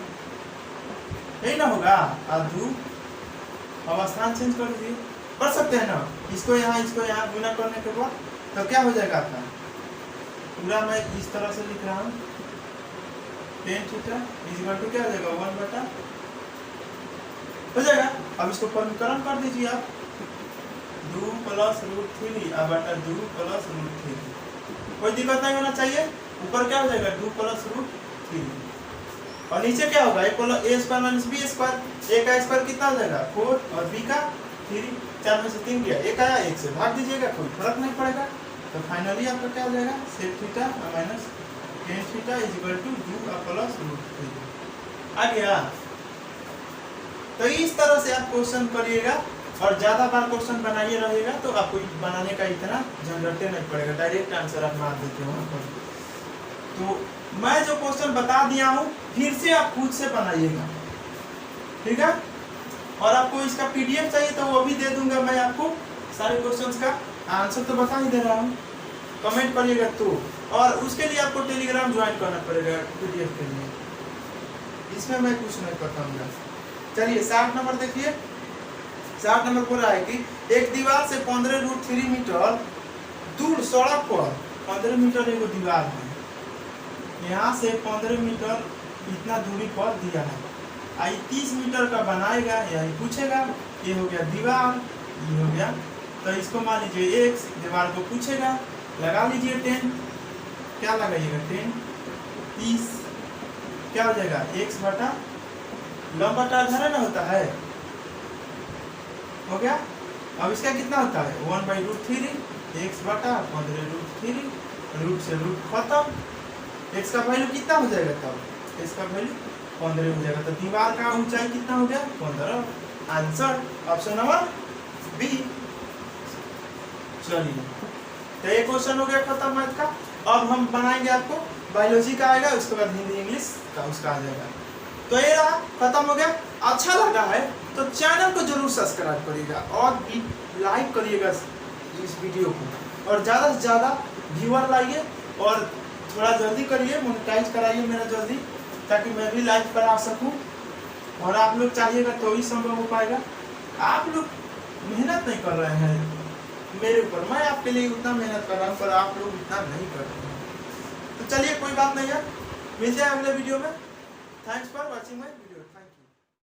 यही ना होगा। और 2 अब स्थान चेंज कर दिए, कर सकते हैं ना, इसको यहाँ गुना करने के बाद तो क्या हो जाएगा आपका पूरा, मैं इस तरह से लिख रहा हूँ टेन थीटा इक्वल टू क्या हो जाएगा 1 बटा हो जाएगा। अब इसको समीकरण कर दीजिए आप 2 प्लस रूट 3 अब बटा 2 प्लस रूट 3, कोई दिक्कत नहीं होना चाहिए। ऊपर क्या हो जाएगा 2 प्लस रूट 3 और नीचे क्या होगा a square minus B square, a का स्क्वायर कितना हो जाएगा 4 और b का 3, 4 में से 3 गया, एक आया 1 से भाग दीजिएगा, कोई फर्क नहीं पड़ेगा। तो फाइनली आपका क्या हो जाएगा sec theta minus tan theta is equal to 2 plus root 3 आ गया। तो इस तरह से आप क्वेश्चन करिएगा और ज्यादा बार क्वेश्चन बनाइए रहेगा तो आपको बनाने का इतना झंझटे नहीं पड़ेगा, डायरेक्ट आंसर आप मार देते हो वहाँ पर। तो मैं जो क्वेश्चन बता दिया हूँ फिर से आप खुद से बनाइएगा, ठीक है। और आपको इसका पीडीएफ चाहिए तो वो भी दे दूंगा मैं आपको, सारे क्वेश्चंस का आंसर तो बता ही दे रहा हूँ, कमेंट करिएगा तो। और उसके लिए आपको टेलीग्राम ज्वाइन करना पड़ेगा पीडीएफ के लिए, इसमें मैं कुछ नहीं बताऊंगा। चलिए 60 नंबर देखिए, 60 नंबर बोल रहा है कि एक दीवार से 15 रूट 3 मीटर दूर सड़क पर 15 मीटर एक दीवार है, यहाँ से 15 मीटर इतना दूरी पर दिया है, आई 30 मीटर का बनाएगा यही पूछेगा। ये हो गया दीवार, ये हो गया, तो इसको मान लीजिए x, दीवार को पूछेगा, लगा लीजिए 10, क्या लगाइएगा 10 30, क्या हो जाएगा x बटा लंब बटा आधार ना होता है, हो गया। अब इसका कितना होता है 1/√3 x बटा 15 रूट 3, रूट से रूट खत्म, x का वैल्यू कितना हो जाएगा तब, x का वैल्यू 15 हो जाएगा। तो दीवार का ऊंचाई कितना हो गया 15, आंसर ऑप्शन नंबर बी। चलिए तो ये क्वेश्चन हो गया खत्म मैथ का। अब हम बनाएंगे आपको बायोलॉजी का आएगा, उसके बाद हिंदी इंग्लिश का उसका आ जाएगा। तो ये रहा, खत्म हो गया। अच्छा लगा है तो चैनल को जरूर सब्सक्राइब करिएगा और लाइक करिएगा इस वीडियो को, और ज़्यादा से ज़्यादा व्यूअर लाइए और थोड़ा जल्दी करिए, मोनेटाइज कराइए मेरा जल्दी, ताकि मैं भी लाइव पर आ सकूं। और आप लोग चाहिएगा तो ही संभव हो पाएगा। आप लोग मेहनत नहीं कर रहे हैं मेरे ऊपर, मैं आपके लिए उतना मेहनत कर रहा हूँ पर आप लोग इतना नहीं कर रहे हैं। तो चलिए कोई बात नहीं है, मिलते हैं अगले वीडियो में। Thanks for watching my video, thank you.